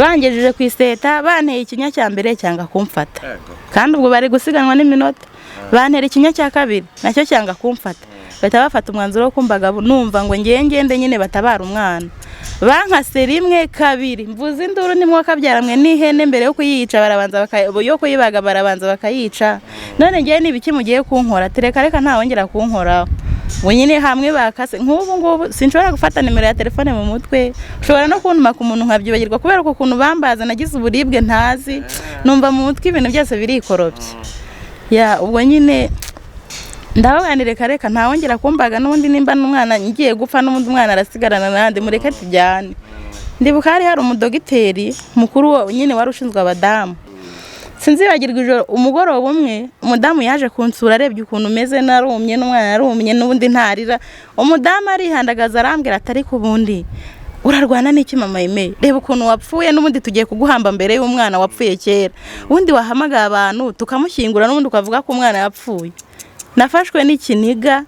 bangejeje ku iseta banteye ikinya cya mbere cyanga kumfata kandi ubwo bari gusiganwa n'iminota bantera ikinya cya kabiri nacyo cyanga kumfata bahita bafata umwanzuro wo kumbaga numva ngo ngende nyine batabara umwana bankase rimwe kabiri mvuze induru nimwe kabyaramwe n'ihene mbere yo kuyica barabanza yo kuyibaga barabanza bakayica none ngiye nibiki mugiye kunkora tereka reka nta wongera kunkoraho nyine hamwe bakase nk'ubu ngubu sinshobora gufata nimero ya telefone mu mutwe ushobora no kuntuma ku muntu nkabyibagirwa kubera ko ukuntu bambaza nagize uburibwe ntazi numva mu mutwe ibintu byose birikorobye ubwo nyine ndabaganire reka nta wongera kumbaga n'ubundi nimba n'umwana ngiye gupfa n'ubundi umwana arasigarana nande mureke tujyane ndibuka hari umudogiteri mukuru wo nyine wari ushinzwe abadamu sinzibagirwa ijoro umugoroba umwe umudamu yaje kunsura arebye ukuntu umeze narumye n'umwana narumye n'ubundi ntarira umudamu arihandagaza arambwira atari kubundi urarwana n'iki mama Aime reba ukuntu wapfuye n'ubundi tugiye kuguhamba mbere y'umwana wapfuye kera ubundi wahamagaye abantu tukamushyingura n'ubundi ukavuga ko umwana yapfuye nafashwe n'ikiniga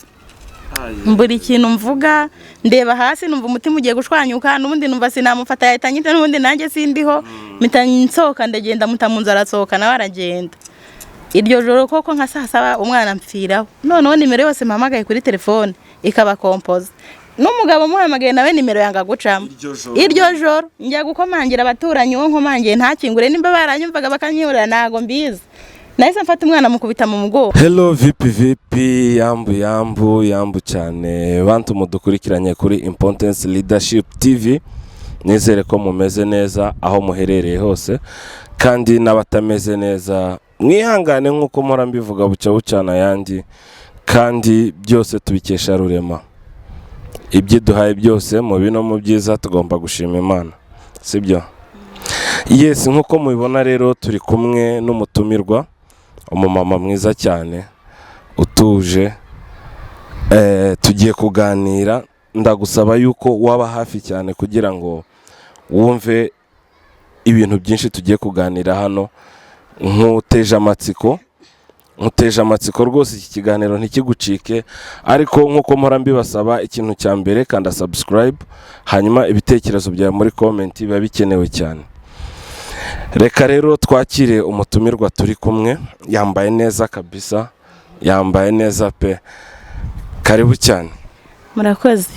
mbura ikintu mvuga ndeba hasi numva umutima ugiye gushwanyuka n'ubundi numva sinamufata yahita nyita n'ubundi nanjye sindiho mpita nsohoka ndagenda mutamunza arasohoka nawe aragenda iryo joro koko nka saa saba umwana mpfiraho noneho nimero yose mpamagaye kuri telefone ikaba kompoza n'umugabo muhamagaye nawe nimero yanga gucamo iryo joro njya gukomangira abaturanyi wo nkomangiye ntakingure nimba baranyumvaga bakanyura nago mbizi nahise mfata umwana mukubita mu mugongo. Hello vipi yambu cyane bantu mudukurikiranye kuri Importance Leadership TV nizere ko mumeze neza aho muherereye hose kandi n'abatameze neza mwihangane nkuko mpora mbivuga bucana yandi kandi byose tubikesha rurema ibyo duhaye byose mu bino mu byiza tugomba gushima Imana sibyo yes nkuko mubibona rero turi kumwe n'umutumirwa umumama mwiza cyane utuje tugiye kuganira ndagusaba yuko waba hafi cyane kugira ngo wumve ibintu byinshi tugiye kuganira hano nkuteje amatsiko rwose iki kiganiro ntikigucike ariko nkuko mpora mbibasaba ikintu cya mbere kanda subscribe hanyuma ibitekerezo byawe muri comment biba bikenewe cyane. Reka rero twakire umutumirwa turi kumwe yambaye neza kabisa yambaye neza pe karibu cyane. Murakoze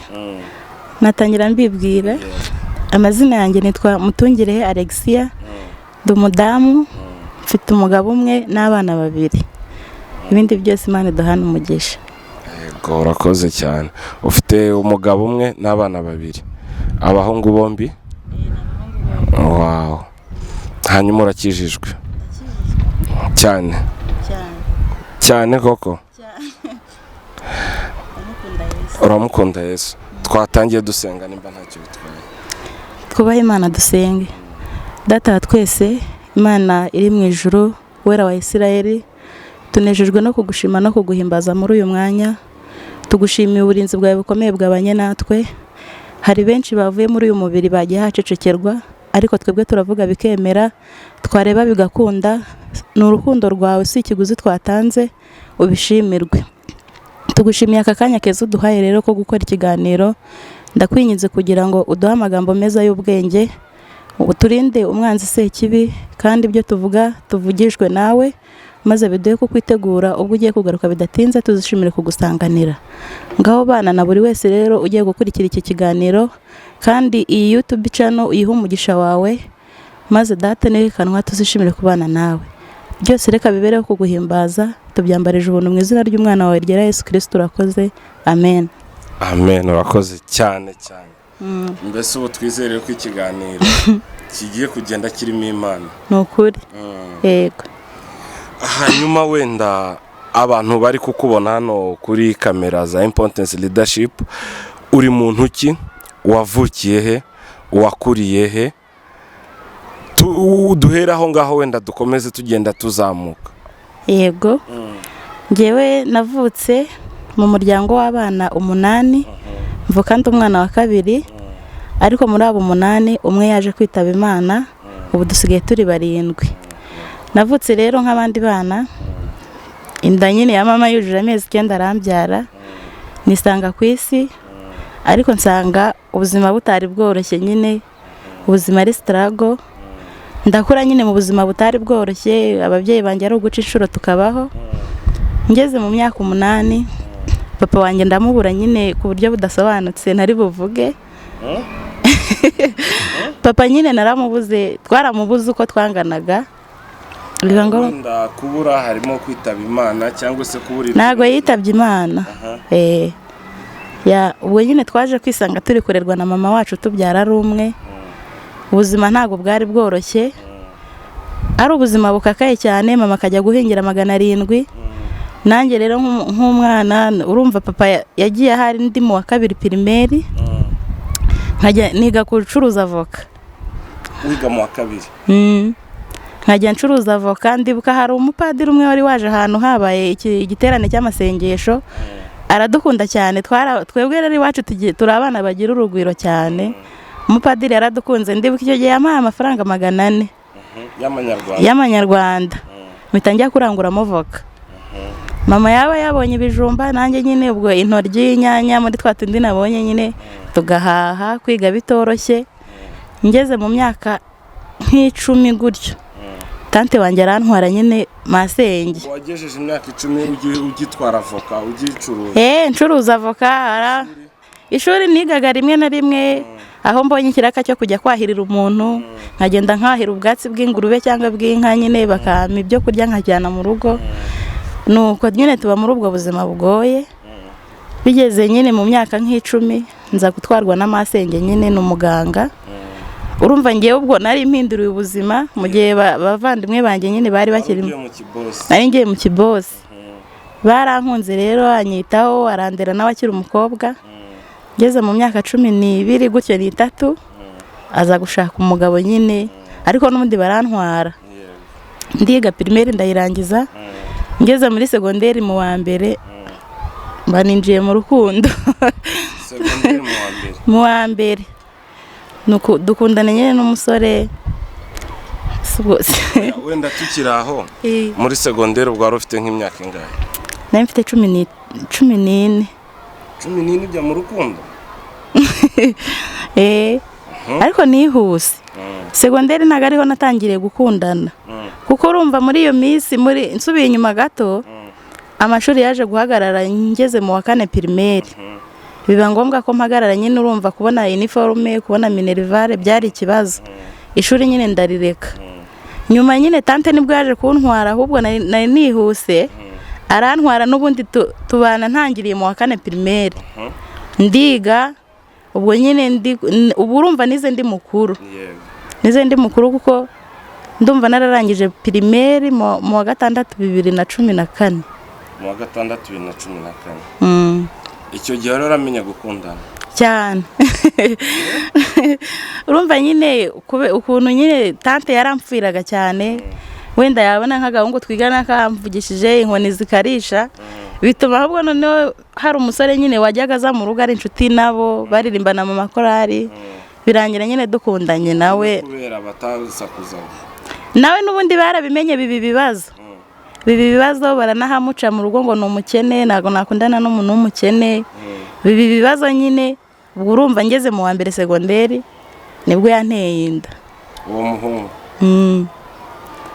natangira mbibwira amazina yanjye nitwa Mutungire Alexia ndumudamu mfite umugabo umwe n'abana babiri ibindi byose Imana iduhana umugisha. Yego urakoze cyane ufite umugabo umwe n'abana babiri abahungu bombi wow hanyuma urakijijwe cyane koko uramukunda Yesu twatangiye dusenga nimba ntacyo bitwaye twubahe Imana dusenge. Data wa twese Imana iri mu ijuru wera wa Isirayeli tunejejwe no kugushima no kuguhimbaza muri uyu mwanya tugushimiye uburinzi bwawe bukomeye bwabanye natwe hari benshi bavuye muri uyu mubiri bagiye hacecekerwa ariko twebwe turavuga bikemera twareba bigakunda n'urukundo rwawe si ikiguzi twatanze ubishimirwe. Tugushimiye aka kanya keza uduhaye rero ko gukora ikiganiro ndakwinginze kugira ngo uduhe amagambo meza y'ubwenge uturinde umwanzi sekibi kandi ibyo tuvuga tuvugishwe nawe maze biduhe ko kwitegura ubwo ugiye kugaruka bidatinze tuzishimire kugusanganira ngaho bana na buri wese rero ugiye gukurikira iki kiganiro kandi iyi YouTube channel uyihe umugisha wawe maze data nekanwa tuzishimire kubana nawe byose reka bibereho kuguhimbaza tubyambarije ubuntu mu izina ry'umwana wawe ryera Yesu Kristo urakoze amen. Amen urakoze cyane mbese ubu twizere ko ikiganiro kigiye kugenda kirimo Imana nukuri yego. Hanyuma wenda abantu bari kukubona hano kuri kamera za Importance Leadership uri muntu ki wavukiye he wakuriye he duheraho ngaho wenda dukomeze tugenda tuzamuka. Yego ngewe navutse mu muryango w'abana 8 mvuka ndi umwana wa kabiri ariko muri abo 8 umwe yaje kwitaba Imana ubu dusigaye turi 7. Navutse rero nk'abandi bana inda nyine ya mama yujuje amezi 9 arambyara nisanga ku isi ariko nsanga ubuzima butari bworoshye nyine ubuzima ari struggle ndakura nyine mu buzima butari bworoshye, ababyeyi banjye ari uguca inshuro tukabaho. Ngeze mu myaka 8 papa wanjye ndamubura nyine ku buryo budasobanutse ntari buvuge. Papa nyine naramubuze, twaramubuze uko twanganaga. Bivuga ngo kubura harimo kwitaba Imana cyangwa se kubura ntago yitabye Imana. Ubwo nyine twaje kwisanga turi kurerwa na mama wacu tubyara ari umwe. Ubuzima ntago bwari bworoshye, ari ubuzima bukakaye cyane. Mama akajya guhingira 700. Nanjye rero nk'umwana urumva papa yagiye ahari ndi mu wa 2 primaire, nkajya niga gucuruza avoka. Wiga mu wa 2? Nkajya ncuruza avoka. Ndibuka hari umupadiri umwe wari waje ahantu habaye igiterane cy'amasengesho, aradukunda cyane. Twebwe rero iwacu turi abana bagira urugwiro cyane. Umupadiri yaradukunze. Ndibuka icyo gihe yampaye amafaranga 400 y'amanyarwanda, mpita njya kuranguramo avoka. Mama yaba yabonye ibijumba, nanjye nyine ubwo intoryi, inyanya, muri twa tundi nabonye nyine tugahaha. Kwiga bitoroshye. Ngeze mu myaka nk'icumi gutyo, tante wanjye arantwara nyine masenge. Wagejeje imyaka 10 ugitwara avoka ugicuruza? Ncuruza avoka. Ishuri nigaga rimwe na rimwe, aho mbonye ikiraka cyo kujya kwahirira umuntu, nkagenda nkahira ubwatsi bw'ingurube cyangwa bw'inka nyine bakampa ibyo kurya nkajyana mu rugo. Nuko nyine tuba muri ubwo buzima bugoye. Bigeze nyine mu myaka nk'icumi nza gutwarwa n'amasenge nyine n'umuganga. Urumva ngiye ubwo nari impinduriye ubuzima mu gihe bavandimwe banjye nyine bari bakiri nari ngiye mu kibosi. Barankunze rero, anyitaho, arandera nawe akiri umukobwa. Ngeze mu myaka 12 gutyo ni 3 aza gushaka umugabo nyine, ariko n'ubundi barantwara. Ndiga primaire ndayirangiza. Ngeze muri secondaire mu wa mbere baninjiye mu rukundo. Secondaire mu wa mbere nuko dukundana nyine n'umusore. Wenda tukiraho muri secondaire ubwo wari ufite nk'imyaka ingahe? Nari mfite 14. 14 ujya mu rukundo? Ariko nihuse. Secondaire ntago ariho natangiriye gukundana, kuko urumva muri iyo minsi nsubiye inyuma gato, amashuri yaje guhagarara. Ngeze mu wa 4 primaire, biba ngombwa ko mpagarara nyine. Urumva kubona uniforme, kubona minervale byari ikibazo. Ishuri nyine ndarireka. Nyuma nyine tante nibwo yaje kuntwara, ahubwo nari nihuse. Arantwara n'ubundi tubana ntangiriye mu wa 4 primaire. Ndiga ubwo nyine ubu urumva nize ndi mukuru. Nize ndi mukuru kuko ndumva nararangije primaire mu wa 6 2014. Mu wa 6 2014. Icyo gihe rero uramenya gukundana cyane. Urumva nyine ukuntu nyine tante yaramfiraga cyane. Wenda yabona nk'agahungu twigana kamvugishije inkoni zikarisha, bituma ahubwo noneho hari umusore nyine wajyaga aza mu rugo ari inshuti nabo, baririmbana mu makorari. Birangira nyine dukundanye nawe. Kubera batasakuza nawe n'ubundi barabimenye bibi bibazo baranahamuca mu rugo ngo ni umukene, ntago nakundana n'umuntu w'umukene. Bibi bibazo nyine. Ubwo urumva ngeze mu wa mbere secondaire nibwo yanteye inda uwo muhungu.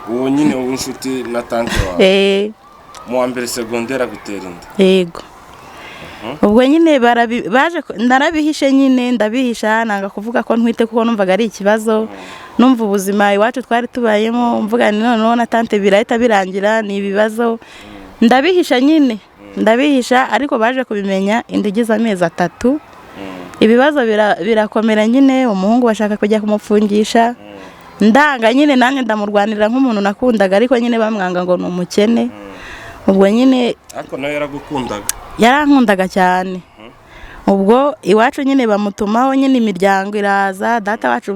Uwo nyine w'inshuti na tante wawe. Mu wa mbere secondaire agutera inda? Yego. Ubwo nyine baje narabihishe nyine, ndabihisha nanga kuvuga ko ntwite kuko numvaga ari ikibazo. Numva ubuzima iwacu twari tubayemo, mvuga ni noneho na tante birahita birangira ni ibibazo. Ndabihisha nyine, ndabihisha. Ariko baje kubimenya indigize amezi 3. Ibibazo birakomera nyine. Umuhungu bashaka kujya kumufungisha. Ndanga nyine nanjye ndamurwanira nk'umuntu nakundaga, ariko nyine bamwanga ngo ni umukene. Ubwo nyine ariko nawe yaragukundaga? Yarankundaga cyane. Ubwo iwacu nyine bamutumaho nyine, imiryango iraza. Data wacu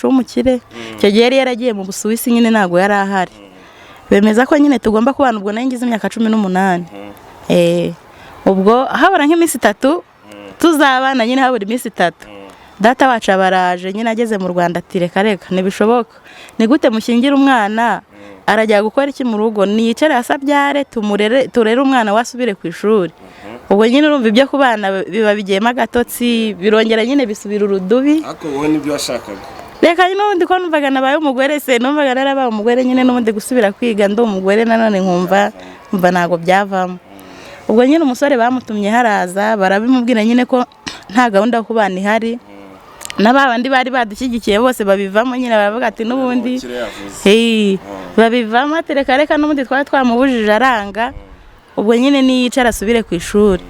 w'umukire icyo gihe yari yaragiye mu Busuwisi nyine, ntago yari ahari. Bemeza ko nyine tugomba kubana. Ubwo nari ngize imyaka 18. Ubwo habura nk'iminsi 3 tuzabana nyine, habura iminsi 3 data wacu abaraje nyine. Ageze mu Rwanda ati reka ntibishoboka, ni gute mushingira umwana arajya gukora iki mu rugo? Niyicare asabyare turere umwana wasubire ku ishuri. Ubwo nyine urumva ibyo kubana biba bigiyemo agatotsi, birongera nyine bisubira urudubi. Ariko wowe nibyo washakaga? reka n'ubundi ko numvaga nabaye umugore se numvaga narabaye umugore nyine n'ubundi gusubira kwiga ndi umugore nanone nkumva ntago byavamo. Ubwo nyine umusore bamutumye haraza barabimubwira nyine ko nta gahunda yo kubana ihari, n'abandi bari badushyigikiye bose babivamo nyine baravuga ati n'ubundi babivamo ati reka n'ubundi twari twamubujije aranga. Ubwo nyine niyicara asubire ku ishuri.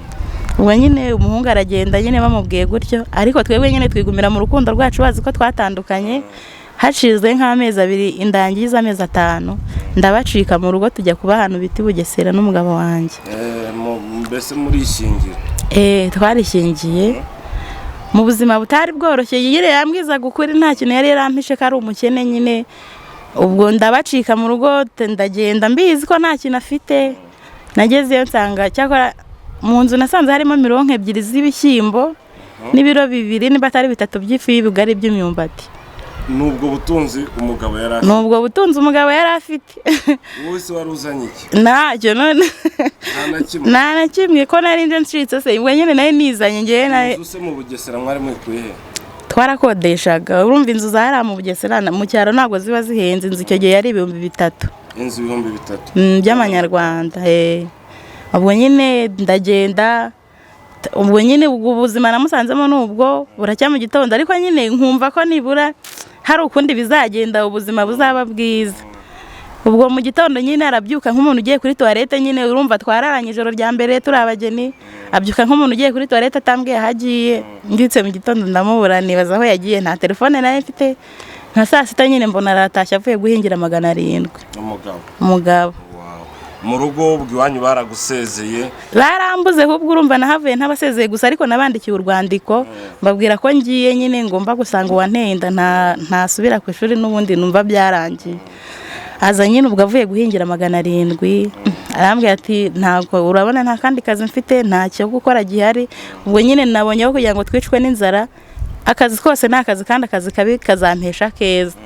Ubwo nyine umuhungu aragenda nyine bamubwiye gutyo, ariko twebwe nyine twigumira mu rukundo rwacu bazi ko twatandukanye. Hacize nk'amezi 2 indangiza amezi 5 ndabacika mu rugo tujya kuba ahantu biti Bugesera n'umugabo wanjye. Mbese muri ishingira? Twarishingiye mu buzima butari bworoshye. Yire yambwiza gukuri nta kintu yari yarampishe ko ari umukene nyine. Ubwo ndabacika mu rugo ndagenda mbizi ko nta kintu afite. Nagezeyo nsanga cyakora mu nzu nasanze harimo 2 z'ibishyimbo n'ibiro 2 niba atari 3 by'ifu y'ibigari by'imyumbati. Nubwo butunzi umugabo yari afite? Nubwo butunzi umugabo yari afite. Wowe se waruzanye iki? Ntacyo none. Nta na kimwe ko nari nje ncitse se ubwo nyine nayo nizanye ngiye nayo. Use mu Bugesera mwari mwikuye he? Twarakodeshaga. Urumva inzu zahara mu Bugesera mu cyaro ntago ziba zihenze. Inzu icyo gihe yari 3,000. Inzu 3,000 by'amanyarwanda. Ubwo nyine ndagenda. Ubwo nyine ubuzima namusanzemo n'ubwo buracya mu gitondo, ariko nyine nkumva ko nibura hari ukundi bizagenda ubuzima buzaba bwiza. Ubwo mu gitondo nyine arabyuka nk'umuntu ugiye kuri toilette nyine urumva twararanye ijoro rya mbere turi abageni. Abyuka nk'umuntu ugiye kuri toilette atambwiye hagiye. Nditse mu gitondo ndamubura nibaza aho yagiye, nta telefone nayo mfite. Nka saa 6 nyine mbona aratashye avuye guhingira 700. Umugabo. Mu rugo bw'iwanyu baragusezeye? Barambuze ahubwo urumva nahavuye ntabasezeye gusa, ariko nabandikiye urwandiko mbabwira ko ngiye nyine ngomba gusanga uwantenda ntasubira ku ishuri n'ubundi numva byarangiye. Aza nyine ubwo avuye guhingira 700. Arambwira ati ntabwo urabona nta kandi kazi mfite, nta cyo gukora gihari. Ubwo nyine nabonyeho kugira ngo twicwe n'inzara. Akazi kose ni akazi kandi akazi kabi kazampesha keza.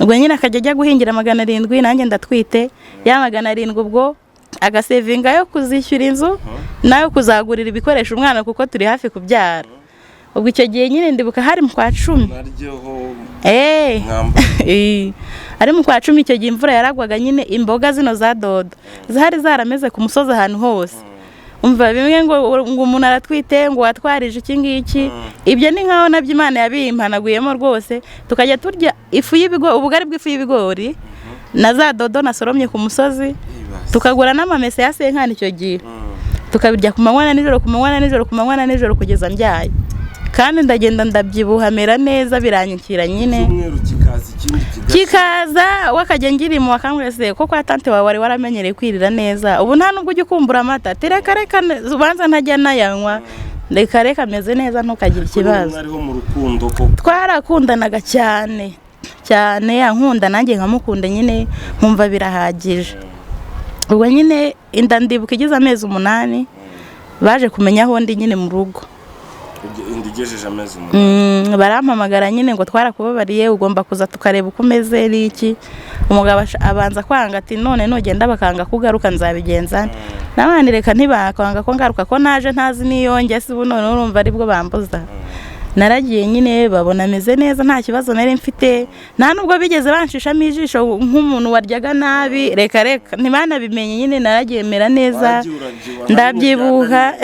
Ubwo nyine akajya ajya guhingira 700 nanjye ndatwite. Ya 700 ubwo agasevinga yo kuzishyura inzu nayo kuzagurira ibikoresho umwana kuko turi hafi kubyara. Ubwo icyo gihe nyine ndibuka hari mu kwa 10. Ari mu kwa 10 icyo gihe imvura yaragwaga nyine imboga zino za dodo zahari zarameze ku musozi ahantu hose. Umva bimwe ngo umuntu aratwite ngo watwarije iki ngiki. Ibyo ni nkaho nabyo Imana yabimpanaguyemo rwose. Tukajya turya ifu y'ibigori, ubugari bw'ifu y'ibigori na za dodo nasoromye ku musozi. Tukagura n'amamese ya senkani icyo gihe. Tukabirya ku manywa na nijoro, ku manywa na nijoro, ku manywa na nijoro kugeza mbyaye. Kandi ndagenda ndabyibuha mera neza biranyikira nyine. Kikaza wakajya ngirimo wakambwese ko kwa tante wawe wari waramenyereye kwirira neza. Ubu nta nubwo ujye kumbura amata. Tereka ubanza ntajya nayanywa. Reka meze neza ntukagira ikibazo. Twarakundanaga cyane. Cyane yankunda nanjye nkamukunda nyine nkumva birahagije. Ubwo nyine inda ndibuka igize amezi 8 baje kumenya aho ndi nyine mu rugo. Indigejeje amezi 8. Barampamagara nyine ngo twarakubabariye ugomba kuza tukareba uko umeze n'iki. Umugabo abanza kwanga ati none nugenda bakanga kugaruka nzabigenza. Nabandi reka ntibakanga ko ngaruka ko naje ntazi niyonge se ubu none urumva aribwo bambuza. Naragiye nyine babona meze neza nta kibazo nari mfite, nta nubwo bigeze banshishamo ijisho nk'umuntu waryaga nabi. Reka ntibanabimenye nyine naragiye mera neza ndabyibuha.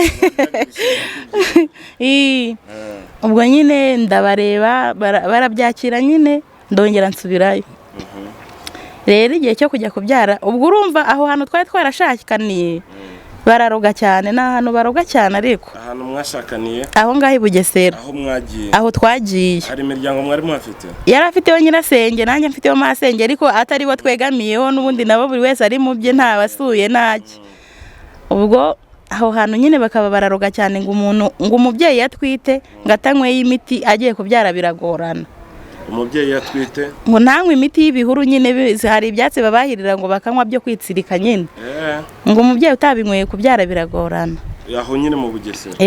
Ubwo nyine ndabareba barabyakira nyine ndongera nsubirayo. Rero igihe cyo kujya kubyara ubwo urumva aho hantu twari twarashakaniye bararoga cyane, n'ahantu baroga cyane. Ariko ahantu mwashakaniye aho ngaho i Bugesera, aho mwagiye, aho twagiye, hari imiryango mwari mwafite? Yari afiteho nyirasenge nanjye mfiteho masenge, ariko atari bo twegamiyeho, n'ubundi nabo buri wese ari mu bye nta basuye ntaki. Ubwo aho hantu nyine bakaba bararoga cyane ngo umubyeyi yatwite ngo atanyweye imiti agiye kubyara biragorana. Umubyeyi yatwite ngo ntanywe imiti y'ibihuru nyine, hari ibyatsi babahirira ngo bakanywa byo kwitsirika nyine. Ngo umubyeyi utabinyweye kubyara biragorana. Aho nyine mu Bugesera.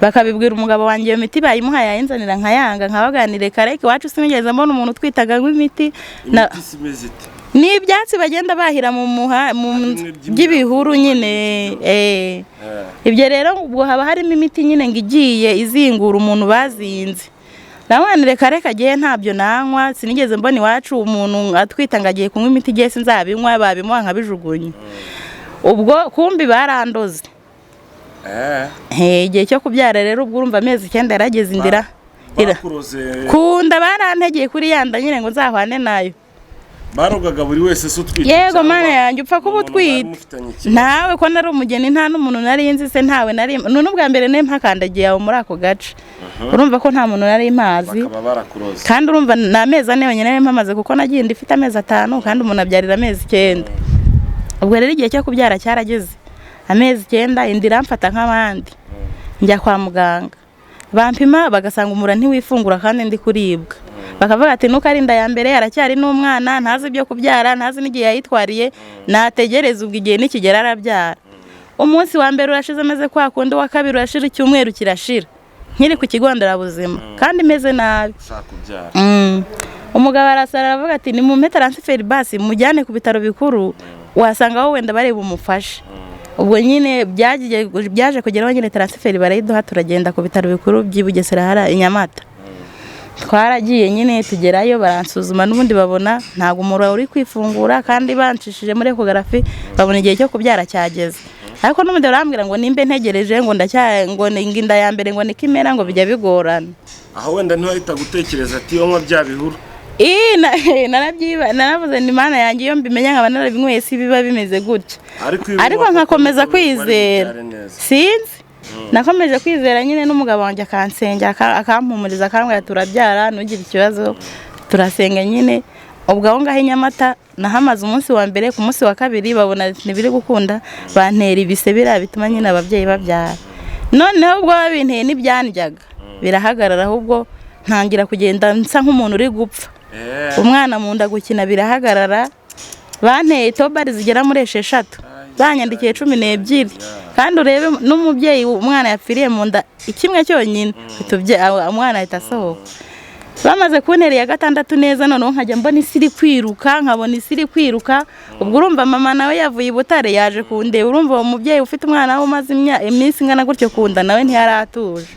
Bakabibwira umugabo wanjye iyo miti bayimuhaye yayinzanira nkayanga, nkabaganire kareke iwacu sinigeze mbona umuntu twitaga nk'imiti. Imiti simeze ite? Ni ibyatsi bagenda bahira mu by'ibihuru nyine. Ibyo rero ubwo haba harimo imiti nyine ngo igiye izingura umuntu bazinze. namwana reka agiye ntabyo nanywa sinigeze mbona iwacu umuntu atwita ngo agiye kunywa imiti igiye sinzabinywa babimuha nkabijugunya ubwo kumbi barandoze igihe cyo kubyara rero ubwo urumva amezi 9 yarageze indira kunda barantegeye kuri yanda nyine ngo nzahwane nayo barogaga buri wese se utwite yego mana yanjye upfa kuba utwite nawe ko nari umugeni nta n'umuntu nari nzi se ntawe nari n'ubwa mbere ne mpakandagiye aho muri ako gace urumva ko nta muntu nari impazi kandi urumva n'amezi 4 yonyine mpamaze kuko nagiye ndifite amezi 5 kandi umuntu abyarira amezi 9 ubwo rero igihe cyo kubyara cyarageze amezi 9 indira mfata nk'abandi njya kwa muganga bampima bagasanga umura ntiwifungura kandi ndi kuribwa bakavuga ati nuko ari inda ya mbere aracyari n'umwana ntazi ibyo kubyara ntazi n'igihe yayitwariye nategereza ubwo igihe nikigera arabyara umunsi wa mbere urashize ameze kwa kundi wa kabiri urashira icyumweru kirashira nkiri ku kigo nderabuzima kandi meze nabi umugabo arasara aravuga ati ni mu transfer basi mujyane ku bitaro bikuru wasanga aho wenda bareba umufasha ubwo nyine byaje kugeraho nyine transfer barayiduha turagenda ku bitaro bikuru by'Ibugesera hara Inyamata twaragiye nyine tugerayo baransuzuma n'ubundi babona ntago umura uri kwifungura kandi banshishije muri ecography babona igihe cyo kubyara cyageze ariko n'ubundi barambwira ngo nimbe ntegereje ngo ngo inda ya mbere ngo nikimera ngo bijya bigorana aho wenda ntiwahita gutekereza ati yo bya bihuru naravuze ni mana yanjye iyo mbimenya nkaba narabinyweye si biba bimeze gutya ariko nkakomeza kwizera sinzi nakomeje kwizera nyine n'umugabo wanjye akansengera akampumuriza akambwira turabyara ntugire ikibazo turasenga nyine ubwo aho ngaho Inyamata nahamaze umunsi wa mbere ku munsi wa kabiri babona ntibiri gukunda bantera ibise bituma nyine ababyeyi babyara noneho ubwo babinteye n'ibyanjyaga birahagarara ahubwo ntangira kugenda nsa nk'umuntu uri gupfa umwana mu nda gukina birahagarara banteye tobari zigera muri 6 banyandikiye 12 kandi urebe n'umubyeyi umwana yapfiriye mu nda ikimwe cyonyine umwana ahita asohoka bamaze kuntera ya 6 neza none nkajya mbona isiri kwiruka nkabona isiri kwiruka ubwo urumva mama nawe yavuye i Butare yaje kundeba urumva uwo mubyeyi ufite umwana we umaze iminsi ingana gutyo kunda nawe ntiyaratuje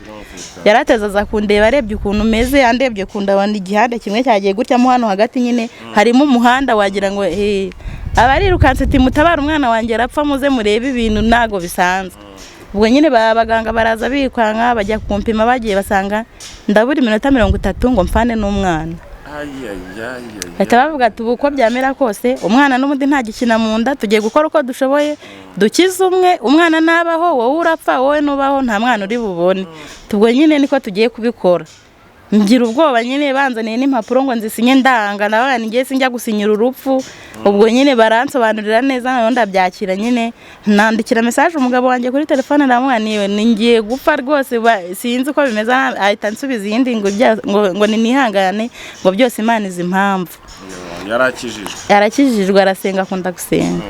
yaratezaza kundeba arebye ukuntu meze andebye kunda wandi igihande kimwe cyagiye gutya mo hano hagati nyine harimo umuhanda wagira ngo abarirukanse ati mutabara umwana wanjye arapfa muze murebe ibintu nago bisanzwe ubwo nyine abaganga baraza bikwanka bajya kumpima bagiye basanga ndabura iminota 30 ngo mfane n'umwana bahita bavuga ati uko byamera kose umwana n'ubundi nta gikina mu nda tugiye gukora uko dushoboye dukize umwana nabaho wowe urapfa wowe nubaho nta mwana uri bubone tubwo nyine niko tugiye kubikora ngira ubwoba nyine banzaniye n'impapuro ngo nzisinye ndanga nawe ngiye sinjya gusinyira urupfu ubwo nyine baransobanurira neza nayo ndabyakira nyine nandikira message umugabo wanjye kuri telefone ndamwaniwe ningiye gupfa rwose sinzi uko bimeze ahita nsubiza yindi ngo ninihangane ngo byose Imana izi impamvu yarakijijwe arasenga akunda gusenga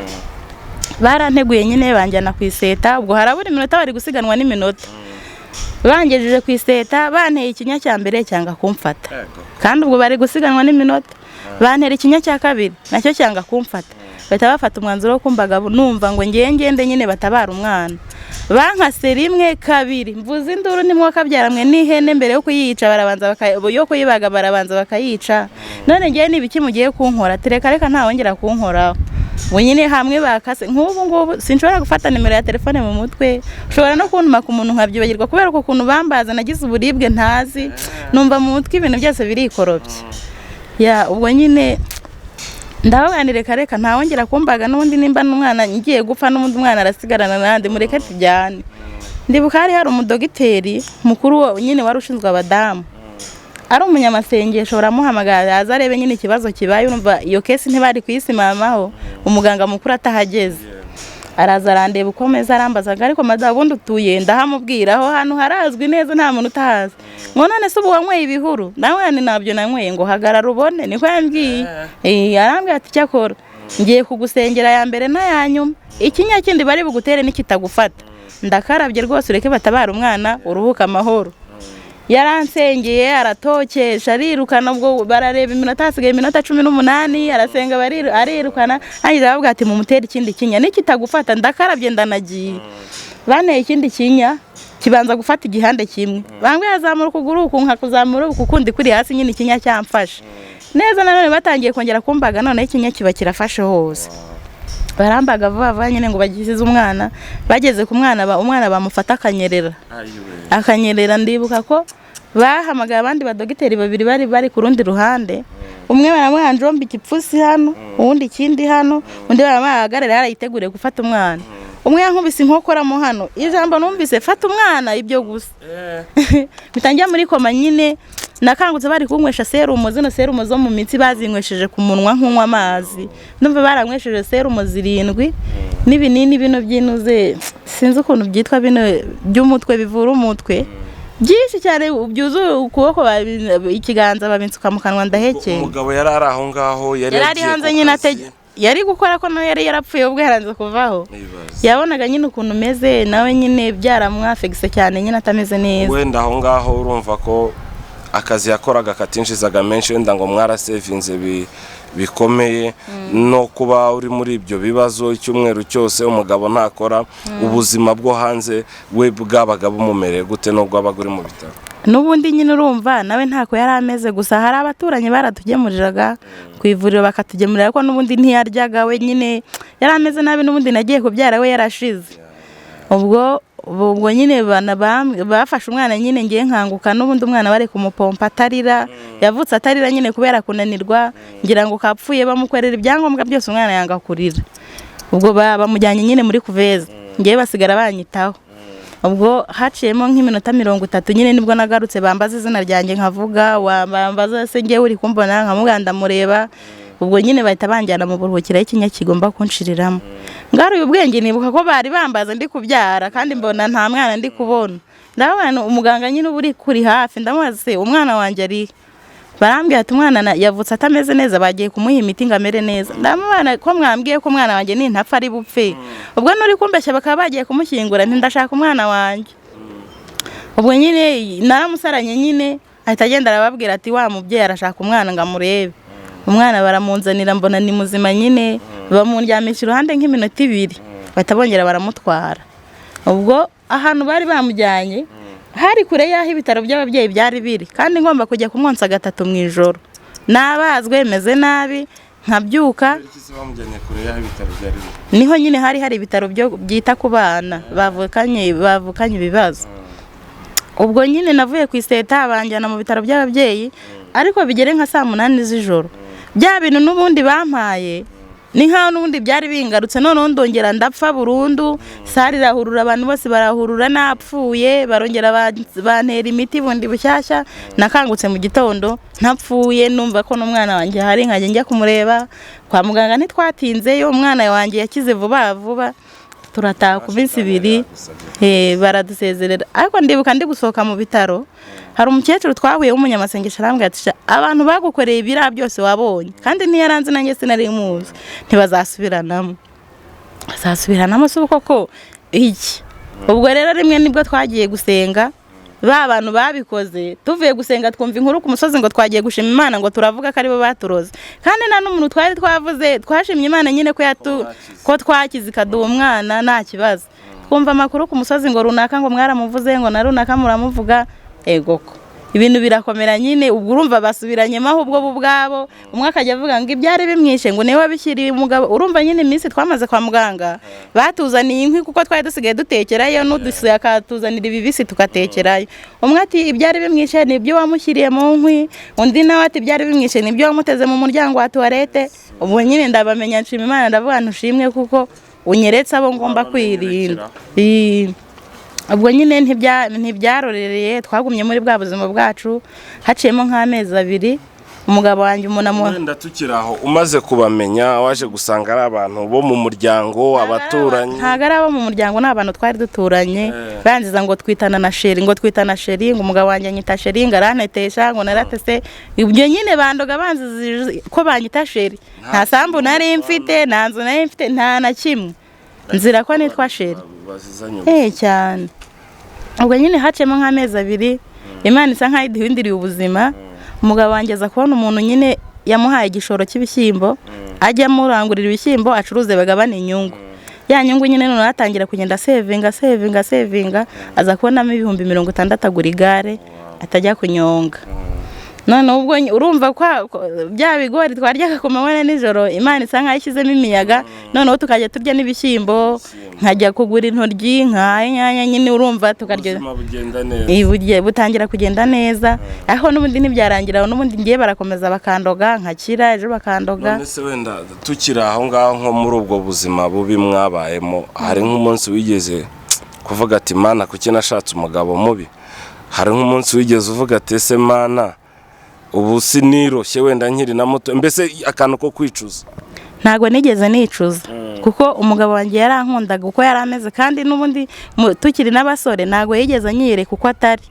baranteguye nyine banjyana ku iseta ubwo harabura iminota bari gusiganwa n'iminota bangejeje ku iseta banteye ikinya cya mbere cyanga kumfata kandi ubwo bari gusiganwa n'iminota bantera ikinya cya kabiri nacyo cyanga kumfata bahita bafata umwanzuro wo kumbaga numva ngo ngende nyine batabara umwana bankase rimwe kabiri mvuze induru nimwe kabyaramwe n'ihene mbere yo kuyica barabanza yo kuyibaga barabanza bakayica none ngiye nibiki mugiye kunkora reka ntawongera kunkoraho wenyine hamwe bakase ngubu sinshobora gufata nimero ya telefone mu mutwe ushobora no kuntuma ku muntu nkabyibagirwa kubera ko kuntu bambaza nagize uburibwe ntazi numva mu mutwe ibintu byose birikorobye ubwo nyine ndabaganire reka ntawongera kumbaga n'undi nimba n'umwana ngiye gupfa n'undi mwana arasigarana nande mureke tujyane ndibuka hari umudogiteri mukuru nyine wari ushinzwe abadamu ari umunyamasengesho baramuhamagara aza arebe nyine ikibazo kibaye urumva iyo case ntibari kuyisimamaho umuganga mukuru atahageze araza arandeba ukomeza arambazaga ariko madabundi utuye ndahamubwira aho hantu harazwi neza nta muntu utahazi ngo none se ubu wanyweye ibihuru nawe nabyo nanyweye ngo hagarara ubone niko yambwiye arambwira ati cyakora ngiye kugusengera ya mbere n'aya nyuma ikinya kindi bari bugutere nikitagufata ndakarabye rwose ureke batabara umwana uruhuka amahoro yaransengeye aratokesha arirukana ubwo barareba iminota hasigaye iminota 18 arasenga arirukana hangiza bavuga ati mu mutera ikindi kinya nikitagufata ndakarabye ndanagiye bane ikindi kinya kibanza gufata igihande kimwe bambwe yazamura ukuguru ukunka kuzamura ukukundi kuri hasi nyine ikinya cyamfashe neza nanone batangiye kongera kumbaga none ikinya kiba kirafashe hose barambaga vuba nyine ngo bagize umwana bageze ku umwana bamufata akanyerera ndibuka ko bahamagaye abandi badogiteri babiri bari ku rundi ruhande umwe baramwanjomba igipfusi hano uwundi ikindi hano undi baramuhagarara yarayiteguriye gufata umwana umwe yankubise inkokora mo hano ijambo numvise fata umwana ibyo gusa bitangiye muri koma nyine nakangutse bari kunywesha serumo zo mu mitsi bazinywesheje ku munwa nk'unywa amazi ndumva baranywesheje serumo 7 n'ibinini bino byinuze sinzi ukuntu byitwa bino by'umutwe bivura umutwe byinshi cyane byuzuye ukuboko ikiganza babinsuka mu kanwa ndahekeye umugabo yari ari aho ngaho yari hanze nyine yari gukora ko nawe yari yarapfuye ubwo yaranze kuvaho yabonaga nyine ukuntu umeze nawe nyine byaramwafegise cyane nyine atameze neza wenda aho ngaho urumva ko akazi yakoraga katinjizaga menshi wenda ngo mwarasevinze bikomeye no kuba uri muri ibyo bibazo icyumweru cyose umugabo ntakora ubuzima bwo hanze we bwabaga bumumereye gute nubwo abaga uri mu bitaro n'ubundi nyine urumva nawe ntako yari ameze gusa hari abaturanyi baratugemuriraga ku ivuriro bakatugemurira ko n'ubundi ntiyaryaga we nyine yari ameze nabi n'ubundi nagiye kubyara we yarashize ubwo nyine bafashe umwana nyine ngiye nkanguka n'ubundi umwana bari kumupompa atarira yavutse atarira nyine kubera kunanirwa ngira ngo kapfuye bamukorera ibyangombwa byose umwana yanga kurira ubwo bamujyanye nyine muri kuveza ngiye basigara banyitaho ubwo haciyemo nk'iminota 30 nyine nibwo nagarutse bambaza izina ryanjye nkavuga bambaza se ngiye uri kumbona nkamuganda mureba ubwo nyine bahita banjyana mu buruhukiro y'ikinya kigomba kunshiriramo ngaruye ubwenge nibuka ko bari bambaza ndi kubyara kandi mbona nta mwana ndi kubona ndabona umuganga nyine uri kuri hafi ndamubaza se umwana wanjye ari barambwiye ati umwana yavutse atameze neza bagiye kumuha imiti ngo amere neza ndamubana ko mwambwiye ko umwana wanjye ni ntapfa ari bupfe ubwo nuri kumbeshya bakaba bagiye kumushyingura ndashaka umwana wanjye ubwo nyine naramusaranye nyine ahita agenda arababwira ati wa mubyeyi arashaka umwana ngo amurebe umwana baramunzanira mbona ni muzima nyine bamundyamisha iruhande nk'iminota 2 batabongera baramutwara ubwo ahantu bari bamujyanye hari kure yaho ibitaro by'ababyeyi byari biri kandi ngomba kujya kumwonsa 3 mu ijoro nabazwe meze nabi nkabyuka niho nyine hari ibitaro byo byita ku bana bavukanye ibibazo ubwo nyine navuye ku iseta banjyana mu bitaro by'ababyeyi ariko bigere nka 8 z'ijoro bya bintu n'ubundi bampaye ni nkaho n'ubundi byari bingarutse none ndongera ndapfa burundu sari rahurura abantu bose barahurura napfuye barongera bantera imiti bundi bushyashya nakangutse mu gitondo ntapfuye numva ko n'umwana wanjye hari nkajye njya kumureba kwa muganga ntitwatinzeyo umwana wanjye yakize vuba turataha ku minsi 2 baradusezerera ariko ndibuka ndi gusohoka mu bitaro hari umukecuru twahuye w'umunyamasengesho arambwira ati abantu bagukoreye ibira byose wabonye kandi ntiyaranze nanjye sinari muzi ntibazasubiranamo se koko iki ubwo rero rimwe nibwo twagiye gusenga abantu babikoze tuvuye gusenga twumva inkuru ku musozi ngo twagiye gushima Imana ngo turavuga ko aribo baturoze kandi nta n'umuntu twari twavuze twashimye Imana nyine ko twakize ikaduha umwana nta kibazo twumva amakuru ku musozi ngo runaka ngo mwaramuvuze ngo na runaka muramuvuga egoko ibintu birakomera nyine ubwo urumva basubiranyemo ahubwo bwabo umwe akajya avuga ngo ibyari bimwishe ngo niwe wabishyiriye umugabo urumva nyine iminsi twamaze kwa muganga batuzaniye inkwi kuko twari dusigaye dutekerayo n'udusigaye akatuzanira ibibisi tugatekerayo umwe ati ibyari bimwishe nibyo wamushyiriye mu nkwi undi nawe ati ibyari bimwishe nibyo wamuteze mu muryango wa tuwarete ubwo nyine ndabamenya nshima Imana ndavuga ntushimwe kuko unyeretse abo ngomba kwirinda ubwo nyine ntibyarorereye twagumye muri bwa buzima bwacu haciyemo nk'amezi 2 umugabo wanjye wenda tukiraho umaze kubamenya waje gusanga ari abantu bo mu muryango abaturanyi ntago ari abo mu muryango ni abantu twari duturanye banziza ngo twitana na sheri ngo umugabo wanjye anyita sheri ngo aranetesha ngo naratese ibyo nyine bandoga banziza ko banyita sheri nta sambu nari mfite nta nzu nari mfite nta na kimwe nzira ko nitwa sheri cyane ubwo nyine hacemo nk'amezi 2 Imana isa nkaho iduhinduriye ubuzima umugabo wanjye aza kubona umuntu nyine yamuhaye igishoro cy'ibishyimbo ajya murangurira ibishyimbo acuruze bagabana inyungu ya nyungu nyine none atangira kugenda sevinga aza kubonamo 60,000 agura igare atajya kunyonga. none ubwo urumva kwa bya bigori twaryaga ku manywa nijoro Imana isa nkaho ishyizemo imiyaga, noneho tukajya turya n'ibishyimbo, nkajya kugura intoryi inyanya nyine urumva tukarya butangira kugenda neza. aho n'ubundi ntibyarangira, n'ubundi ngiye barakomeza bakandoga nkakira, ejo bakandoga. none se wenda tukiri aho ngaho nko muri ubwo buzima bubi mwabayemo, hari nk'umunsi wigeze kuvuga ati Mana kuki nashatse umugabo mubi? Hari nk'umunsi wigeze uvuga ati ese Mana ubu siniroshye wenda nkiri na muto, mbese akantu ko kwicuza? Ntago nigeze nicuza kuko umugabo wanjye yarankundaga uko yari ameze, kandi n'ubundi tukiri n'abasore ntago yigeze anyereka uko atari.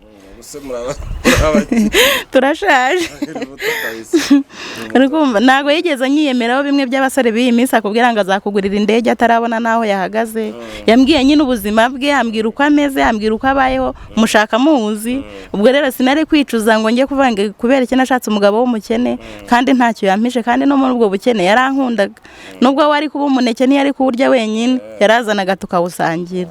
turashaje ntago yigeze anyiyemeraho bimwe by'abasore b'iyi minsi akubwira ngo azakugurira indege atarabona naho yahagaze. yambwiye nyine ubuzima bwe, ambwira uko ameze, ambwira uko abayeho, mushaka muzi. ubwo rero sinari kwicuza ngo njye kuvuga kubera iki nashatse umugabo w'umukene kandi ntacyo yampishe, kandi no muri ubwo bukene yarankundaga. nubwo wari kuba umuneke ntiyari kuwurya wenyine, yarazanaga tukawusangira.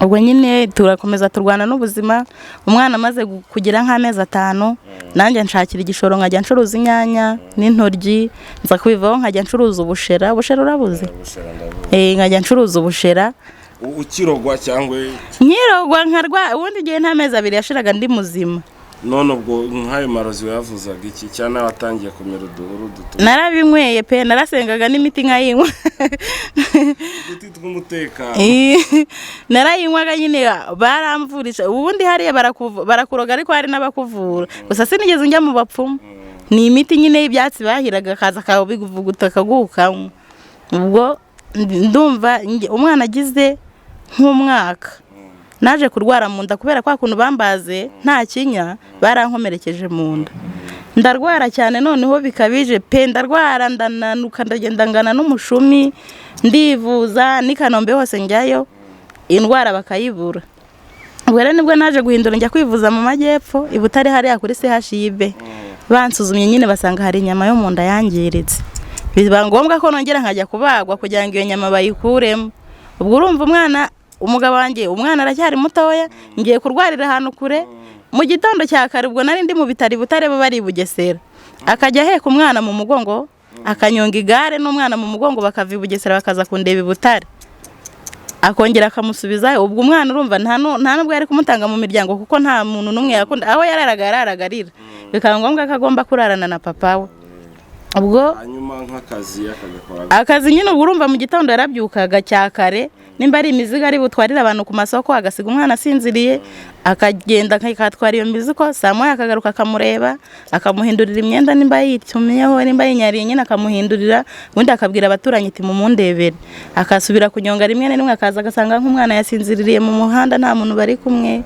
ubwo nyine turakomeza turwana n'ubuzima. umwana amaze kugira nk'amezi 5 nanjye nshakira igishoro nkajya ncuruza inyanya n'intoryi, nza kubivaho nkajya ncuruza ubushera. urabuze? nkajya ncuruza ubushera. ukirogwa cyangwa nyirogwa nkarwa, ubundi gihe nta mezi 2 yashiraga ndi muzima. none ubwo nk'ayo marozi yavuzaga iki cyane watangiye kumera uduhuru duto? narabinyweye pe, narasengaga n'imiti nkayinywa. uduti tw'umutekano narayinywaga nyine baramvurisha. ubundi hariya barakuroga ariko hari n'abakuvura, gusa sinigeze njya mu bapfumu. ni imiti nyine y'ibyatsi bahiraga kaza kabivuguta kagukanywa. ubwo ndumva umwana agize nk'umwaka naje kurwara mu nda, kubera kwa kuntu bambaze nta kinya barankomerekeje mu nda. ndarwara cyane noneho bikabije pe, ndarwara ndananuka, ndagenda ngana n'umushumi, ndivuza n'i Kanombe hose njyayo, indwara bakayibura. ubwo rero nibwo naje guhindura njya kwivuza mu majyepfo i Butare hariya kuri CHIB. bansuzumye nyine basanga hari inyama yo mu nda yangiritse, biba ngombwa ko nongera nkajya kubagwa kugira ngo iyo nyama bayikuremo. ubwo urumva umugabo wanjye umwana aracyari mutoya, ngiye kurwarira ahantu kure. mu gitondo cya kare ubwo nari ndi mu bitari Butare bari Bugesera, akajya aheka umwana mu mugongo akanyonga igare n'umwana mu mugongo, bakava i Bugesera bakaza kundeba i Butare, akongera akamusubizayo. ubwo umwana urumva nta nubwo yari kumutanga mu miryango kuko nta muntu n'umwe yakunda, aho yararaga arira, bikaba ngombwa ko agomba kurarana na papa we. ubwo hanyuma akazi nyine ubwo urumva mu gitondo yarabyukaga cya kare, nimba ari imizigo ari butwarira abantu ku masoko, agasiga umwana asinziriye, akagenda akatwara iyo mizigo. saa moya akagaruka akamureba, akamuhindurira imyenda, nimba yitumyeho, nimba yinyariye nyine akamuhindurira, ubundi akabwira abaturanyi ati mumundebere. akasubira kunyonga rimwe na rimwe, akaza agasanga nk'umwana yasinziriye mu muhanda nta muntu bari kumwe,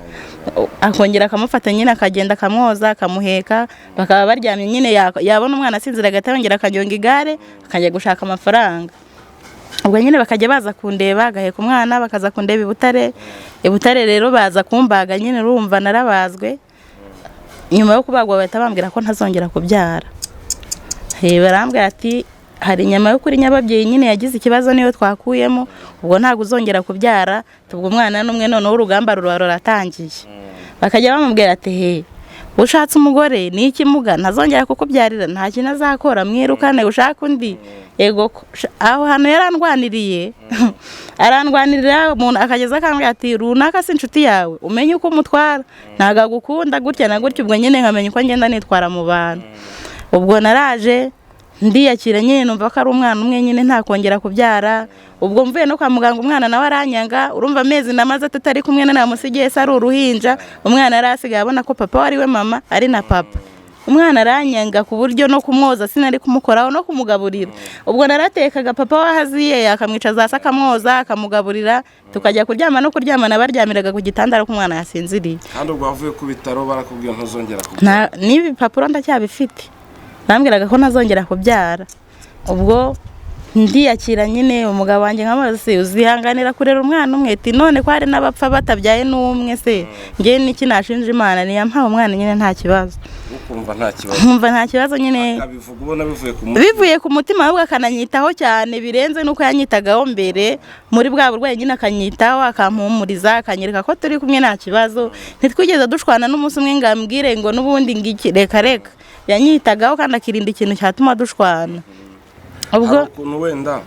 akongera akamufata nyine akagenda akamwoza akamuheka, bakaba baryamye nyine. yabona umwana asinzira agatongera akanyonga igare akajya gushaka amafaranga. ubwo nyine bakajya baza kundeba, agaheka umwana bakaza kundeba i Butare rero baza kumbaga nyine, urumva narabazwe. nyuma yo kubagwa bahita bambwira ko ntazongera kubyara. barambwira ati hari inyama yo kuri nyababyeyi nyine yagize ikibazo niyo twakuyemo, ubwo ntabwo uzongera kubyara. tubwo umwana n'umwe noneho urugamba ruratangiye. bakajya bamubwira ati ushatse umugore ni ikimuga, ntazongera kukubyarira, nta kintu azakora, mwirukane ushaka undi. yego aho hantu yarandwaniriye arandwanirira umuntu akageza akambwira ati runaka si inshuti yawe, umenye uko umutwara, ntago agukunda gutya na gutya. ubwo nyine nkamenya uko ngenda nitwara mu bantu. ubwo naraje ndiyakira nyine, numva ko ari umwana umwe nyine ntakongera kubyara. ubwo mvuye no kwa muganga umwana nawe aranyanga, urumva amezi namaze tutari kumwe namusigiye se ari uruhinja. umwana yarasigaye abona ko papa wari we mama ari na papa. umwana aranyanga ku buryo no kumwoza sinari kumukoraho no kumugaburira. ubwo naratekaga papa wahaziye akamwicaza hasi akamwoza akamugaburira, tukajya kuryamana baryamiraga ku gitanda ariko umwana yasinziriye. kandi ubwo wavuye ku bitaro barakubwiye ntuzongera kubyara? n'ibipapuro ndacyabifite, bambwiraga ko ntazongera kubyara. ubwo ndiyakira nyine umugabo wanjye nkamubaza se uzihanganira kurera umwana umwe ati none ko hari n'abapfa batabyaye n'umwe se njye niki nashinja Imana niyampaye umwana nyine nta kibazo nkumva nta kibazo nyine bivuye ku mutima ahubwo akananyitaho cyane birenze nuko yanyitagaho mbere muri bwa burwayi nyine akanyitaho akampumuriza akanyereka ko turi kumwe nta kibazo ntitwigeze dushwana n'umunsi umwe ngo ambwire ngo n'ubundi ngiki reka yanyitagaho kandi akirinda ikintu cyatuma dushwana ubwo ukuntu wenda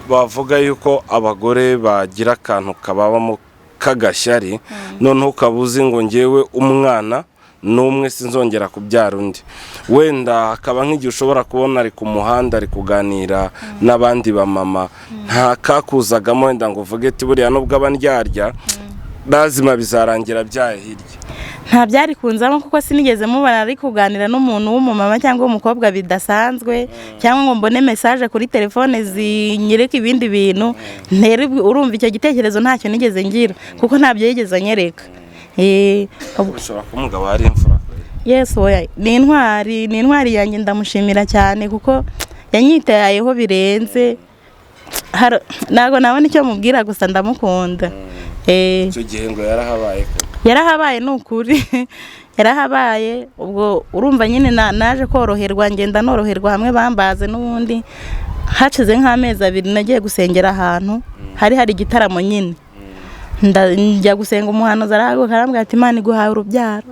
bavuga yuko abagore bagira akantu kababamo kagashyari noneho ukabuzi ngo ngewe umwana n'umwe sinzongera kubyara undi wenda akaba nk'igihe ushobora kubona ari ku muhanda ari kuganira n'abandi bamama nta kakuzagamo wenda ngo uvuge ati buriya nubwo aba ndyarya lazima bizarangira byaye hirya nta byari kunzamo kuko sinigeze mubona ari kuganira n'umuntu w'umumama cyangwa umukobwa bidasanzwe cyangwa ngo mbone message kuri telefone zinyereka ibindi bintu urumva icyo gitekerezo ntacyo nigeze ngira kuko ntabyo yigeze anyereka ushobora kumugabo hari imfura yes oya ni intwari yanjye ndamushimira cyane kuko yanyitayeho birenze ntago nabona icyo mubwira gusa ndamukunda icyo gihe ngo yarahabaye ni ukuri yarahabaye ubwo urumva nyine naje koroherwa ngenda noroherwa hamwe bambaze n'ubundi hacize nk'amezi 2 nagiye gusengera ahantu hari igitaramo nyine njya gusenga umuhanuzi arahaguruka arambwira ati Imana iguhaye urubyaro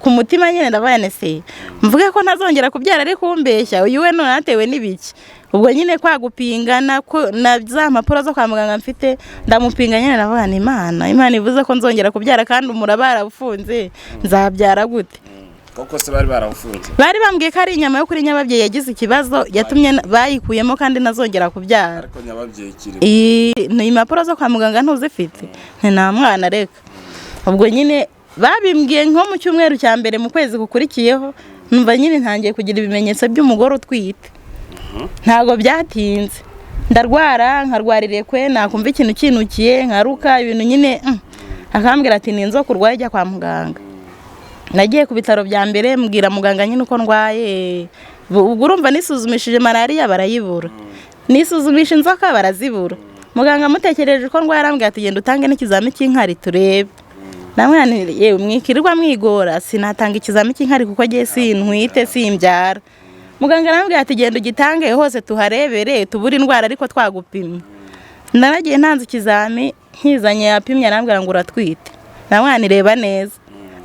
ku mutima nyine ndabaye nese mvuge ko ntazongera kubyara ari kumbeshya uyu we none atewe n'ibiki ubwo nyine kwagupingana ko na za mpapuro zo kwa muganga mfite ndamupinga nyine ndavuga ni Imana ivuze ko nzongera kubyara kandi umurabara ufunze nzabyara gute koko se bari barafunze bari bambwiye ko ari inyama yo kuri nyababyeyi yagize ikibazo yatumye bayikuyemo kandi nazongera kubyara ariko nyababyeyi kiri ni impapuro zo kwa muganga ntuzifite nta mwana reka ubwo nyine babimbwiye nko mu cyumweru cya mbere mu kwezi gukurikiyeho numva nyine ntangiye kugira ibimenyetso by'umugore utwite ntago byatinze ndarwara nkarwarire kwe nakumva ikintu kinukiye nkaruka ibintu nyine akambwira ati ni inzoka urwaye jya kwa muganga nagiye ku bitaro bya mbere mbwira muganga nyine uko ndwaye ubwo urumva nisuzumishije malaria barayibura nisuzumisha inzoka barazibura muganga mutekereje uko ndwaye arambwira ati genda utange n'ikizami cy'inkari turebe namwe yewe mwikirirwa mwigora sinatanga ikizami cy'inkari kuko giye sintwite simbyara muganga arambwira ati genda ugitange hose tuharebere tubura indwara ariko twagupimye naragiye ntanze ikizami nkizanye yapimye arambwira ngo uratwite namwe nireba neza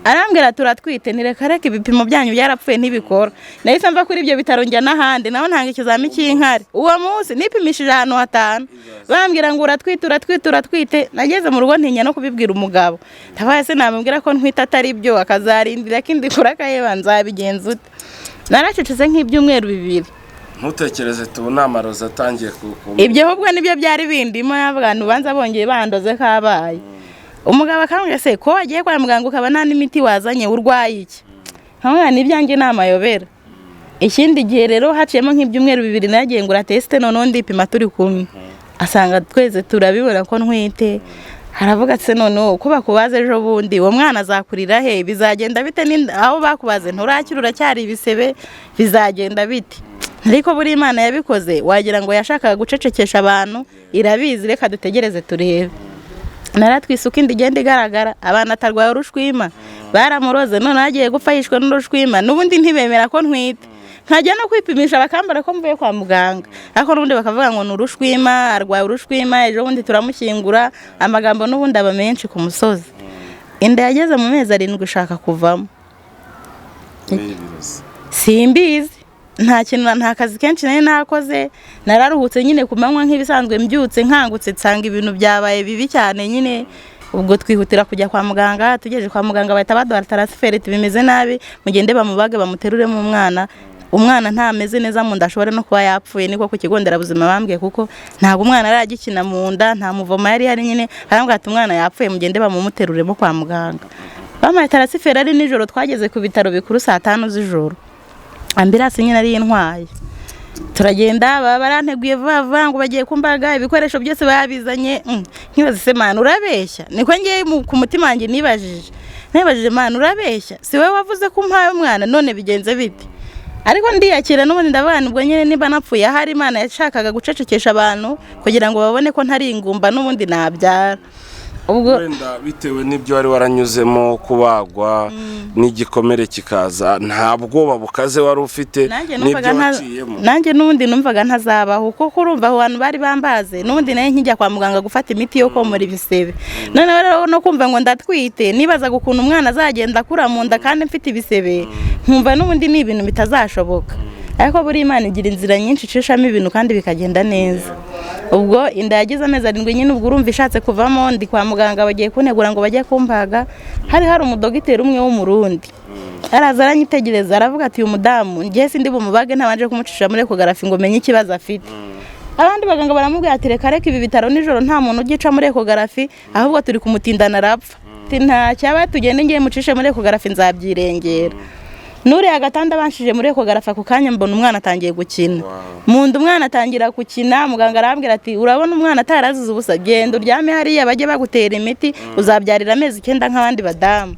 arambwira turatwite nireka ibipimo byanyu byarapfuye ntibikora nahise mva kuri ibyo bitaro njya n'ahandi naho ntanga ikizami cy'inkari uwo munsi nipimishije ahantu 5 bambwira ngo uratwite nageze mu rugo ntinya no kubibwira umugabo tabaye se namubwira ko ntwite atari byo akazarindira kindi kurakayeba nzabigenza ute naracecetse nk'ibyumweru 2 ntutekereze tubona amaroza atangiye ibyo ahubwo nibyo byari bindimo y'abantu banza bongeye bandoze kabaye umugabo akambwira se ko wagiye kwa muganga ukaba nta n'imiti wazanye urwaye iki nkamwe n'ibyanjye namayobera ikindi gihe rero haciyemo nk'ibyumweru 2 nagiye ngura teste none ndipima turi kumwe asanga tweze turabibona ko ntwite haravuga se none uko bakubaze ejo bundi uwo mwana azakurira he bizagenda bite aho bakubaze nturakira uracyari ibisebe bizagenda bite ariko buri Imana yabikoze wagira ngo yashakaga gucecekesha abantu irabizi reka dutegereze turebe naratwisuka indi genda igaragara abana atarwaye urushwima baramuroze none agiye gupfa yishwe n'urushwima n'ubundi ntibemera ko ntwite nkajya no kwipimisha bakambara ko mvuye kwa muganga ariko n'ubundi bakavuga ngo n'urushwima arwaye urushwima ejo bundi turamushyingura amagambo n'ubundi aba menshi ku musozi inda yageze mu mezi 7 ushaka kuvamo simbizi nta kazi kenshi nari nakoze nararuhutse nyine ku manywa nk'ibisanzwe mbyutse nkangutse nsanga ibintu byabaye bibi cyane nyine ubwo twihutira kujya kwa muganga tugejeje kwa muganga bahita baduha transfert bimeze nabi mugende bamubage bamuterure mu umwana ntameze neza mu ndashobora no kuba yapfuye niko ku kigo nderabuzima bambwiye kuko ntabwo umwana aragikina mu nda nta muvoma yari nyine arambwira ati umwana yapfuye mugende bamumuteruremo kwa muganga bamaye transfert ari nijoro twageze ku bitaro bikuru saa 5 z'ijoro ambirasi nyine ari intwaye turagenda baranteguye vuba ngo bagiye kumbaga ibikoresho byose babizanye nkibaze se Mana urabeshya niko ngiye ku mutima wanjye nibajije Mana urabeshya si wowe wavuze ko umpaye umwana none bigenze bite ariko ndiyakira n'ubundi ndavuga ubwo nyine niba napfuye ahari Imana yashakaga gucecekesha abantu kugira ngo babone ko ntari ingumba n'ubundi nabyara. Ubwo wenda bitewe n'ibyo wari waranyuzemo kubagwa n'igikomere kikaza nta bwoba bukaze wari ufite n'ibyo waciyemo. Nanjye n'ubundi numvaga ntazabaho kuko urumva abantu bari bambaze n'ubundi nayo nkijya kwa muganga gufata imiti yo komora ibisebe. None rero no kumva ngo ndatwite nibazaga ukuntu umwana azagenda akura mu nda kandi mfite ibisebe nkumva n'ubundi ni ibintu bitazashoboka. Ariko buri Imana igira inzira nyinshi icishamo ibintu kandi bikagenda neza. Ubwo inda yagize amezi 7 nyine ubwo urumva ishatse kuvamo ndi kwa muganga bagiye kunegura ngo bajye kumbaga. Hari umudogiteri umwe w'umurundi araza aranyitegereza aravuga ati uyu mudamu ngiye sindi bumubage ntabanje kumucisha muri ekogarafi ngo menye ikibazo afite. Abandi baganga baramubwira ati reka ibi bitaro nijoro nta muntu ugica muri ekogarafi ahubwo turi kumutindana arapfa. Nta cyaba tugende ngiye mucishe muri ekogarafi nzabyirengera. Nuri agatanda banshije muri ekogarafi ku kanya mbona umwana atangiye gukina. Munda umwana atangira gukina muganga arambwira ati urabona umwana atarazize ubusa genda uryame hariya bajye bagutera imiti uzabyarira amezi 9 nk'abandi badamu.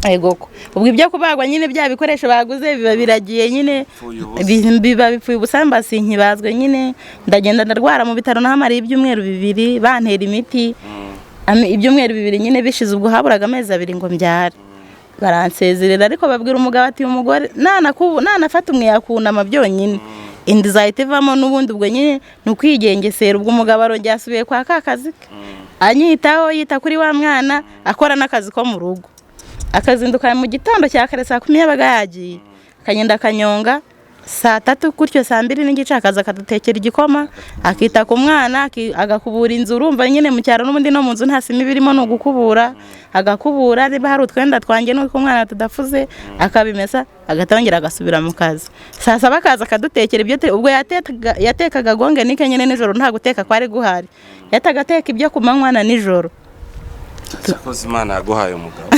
Egoko ubwo ibyo kubagwa nyine bya bikoresho baguze biba biragiye nyine biba bipfuye ubusamba sinkibazwe nyine ndagenda ndarwara mu bitaro nahamara ibyumweru 2 bantera imiti. Ibyumweru 2 nyine bishize ubwo haburaga amezi 2 ngo mbyare. Baransezerera ariko babwira umugabo ati umugore nanafata umwe yakunama byonyine indi zahita ivamo n'ubundi ubwo nyine nukwigengesera. Ubwo umugabo arongera asubiye kwa kakazi anyitaho yita kuri wa mwana akora n'akazi ko mu rugo akazinduka mu gitondo cya kare saa 10 yabaga yagiye akagenda akanyonga saa 3 gutyo saa 2 n'igice akaza akadutekera igikoma akita ku mwana agakubura inzu. Urumva nyine mu cyaro n'ubundi no mu nzu nta sima birimo no gukubura agakubura niba hari utwenda twanjye nuko umwana tudafuze akabimesa agatongera agasubira mu kazi. Saa 7 akaza akadutekera ibyo ubwo yatekaga gonge nike nyine nijoro nta guteka kwari guhari yatagateka ibyo ku manywa na nijoro. Sakoze Imana yaguhaye umugabo.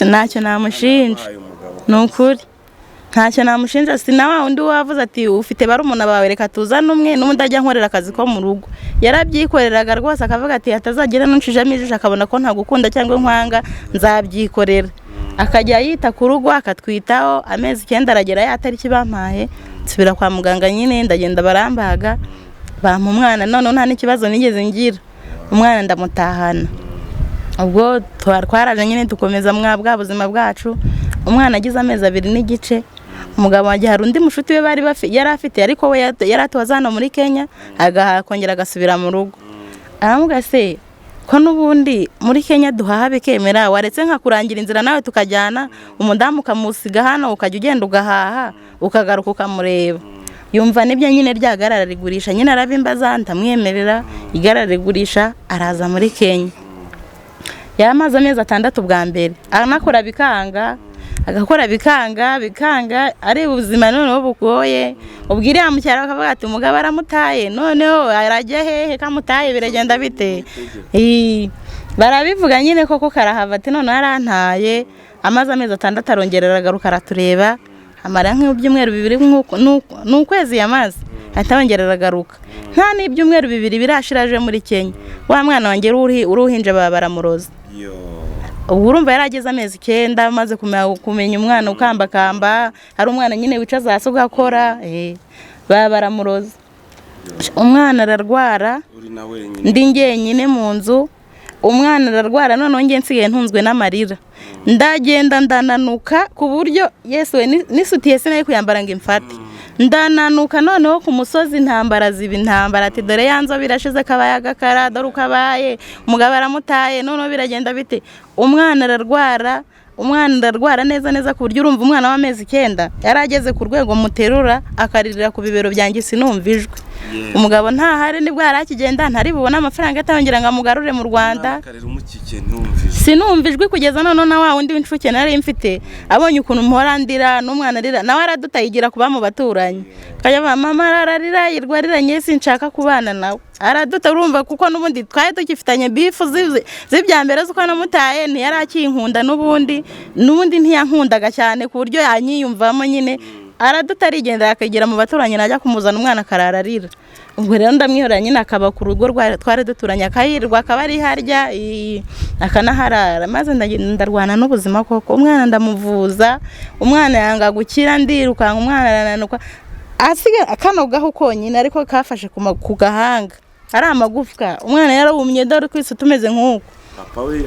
Ntacyo namushinja n'ukuri ntacyo namushinja sinawa undi wavuze ati ufite barumuna bawe reka tuzana umwe n'undi ajya nkorera akazi ko mu rugo. Yarabyikoreraga rwose akavuga ati atazagira n'unshijamo ijisho akabona ko ntagukunda cyangwa nkwanga nzabyikorera. Akajya yita ku rugo akatwitaho amezi 9 aragera yatariki bampaye nsubira kwa muganga nyine ndagenda barambaga bampa umwana none nta n'ikibazo nigeze ngira umwana ndamutahana. Ubwo twaraje nyine dukomeza bwa buzima bwacu. Umwana agize amezi 2 n'igice umugabo wagiye hari undi mushuti we bari yari afite ariko we yaratwazana muri Kenya agakongera agasubira mu rugo. Aramuga se ko nubundi muri Kenya duhaha bikemera waretse nka kurangira inzira nawe tukajyana umudamu kamusiga hano ukajya ugenda ugahaha ukagaruka ukamureba. Yumva nibyo nyine ryagarara rigurisha nyine arabimbaza ndamwemerera igarara rigurisha araza muri Kenya. Yamaze amezi 6 bwa mbere anakora bikanga agakora bikanga ari ubuzima noneho bugoye. Ubwire amucyara akavuga ati umugabo aramutaye noneho arajya hehe kamutaye biragenda bite. Barabivuga nyine koko karahava ati none arantaye amaze amezi 6 arongerera agaruka aratureba amara nk'ibyumweru 2 n'ukwezi yamaze atabongerera agaruka nta n'ibyumweru 2 birashiraje muri Kenya. Wa mwana wanjye uruhinje baramuroza. Ubwo urumva yarageze amezi 9 amaze kumenya umwana ukambakamba ari umwana nyine wicaza hasi ugakora baramuroza. Umwana ararwara ndi ngenyine mu nzu umwana ararwara none ngiye nsigaye ntunzwe n'amarira ndagenda ndananuka ku buryo Yesu we nisutiye sinaye kuyambara ngo imfate ndananuka noneho ku musozi intambara ati dore yanzo birashize kabaya gakara dore ukabaye umugabo aramutaye noneho biragenda bite. Umwana ararwara neza ku buryo urumva umwana w'amezi 9 yarageze ku rwego muterura akaririra ku bibero byanjye sinumvijwe. Umugabo ntahari nibwo yarakigenda ntari bubona amafaranga atangera ngo amugarure mu Rwanda sinumvijwe kugeza none na wa wundi w'incuke nari mfite abonye ukuntu mporandira n'umwana arira nawe aradutayigira kuba mu baturanyi kajya mama ararira yirwarira nyese nshaka kubana nawe araduta urumva kuko nubundi twaye tukifitanye bifu zibyambere zuko namutaye ntiyarakinkunda nubundi ntiyankundaga cyane ku buryo yanyiyumvamo nyine aradutarigendera akagera mu baturanyi najya kumuzana umwana akarararira. Ubwo rero ndamwihorera nyine akaba ku rugo twari duturanye akahirwa akaba ari harya akanaharara maze ndarwana n'ubuzima koko umwana ndamuvuza umwana yanga gukira ndirukanka umwana arananuka asiga akanogaho konyine ariko kafashe ku gahanga ari amagufwa umwana yarabumye dore kwisi tumeze nk'uko papa we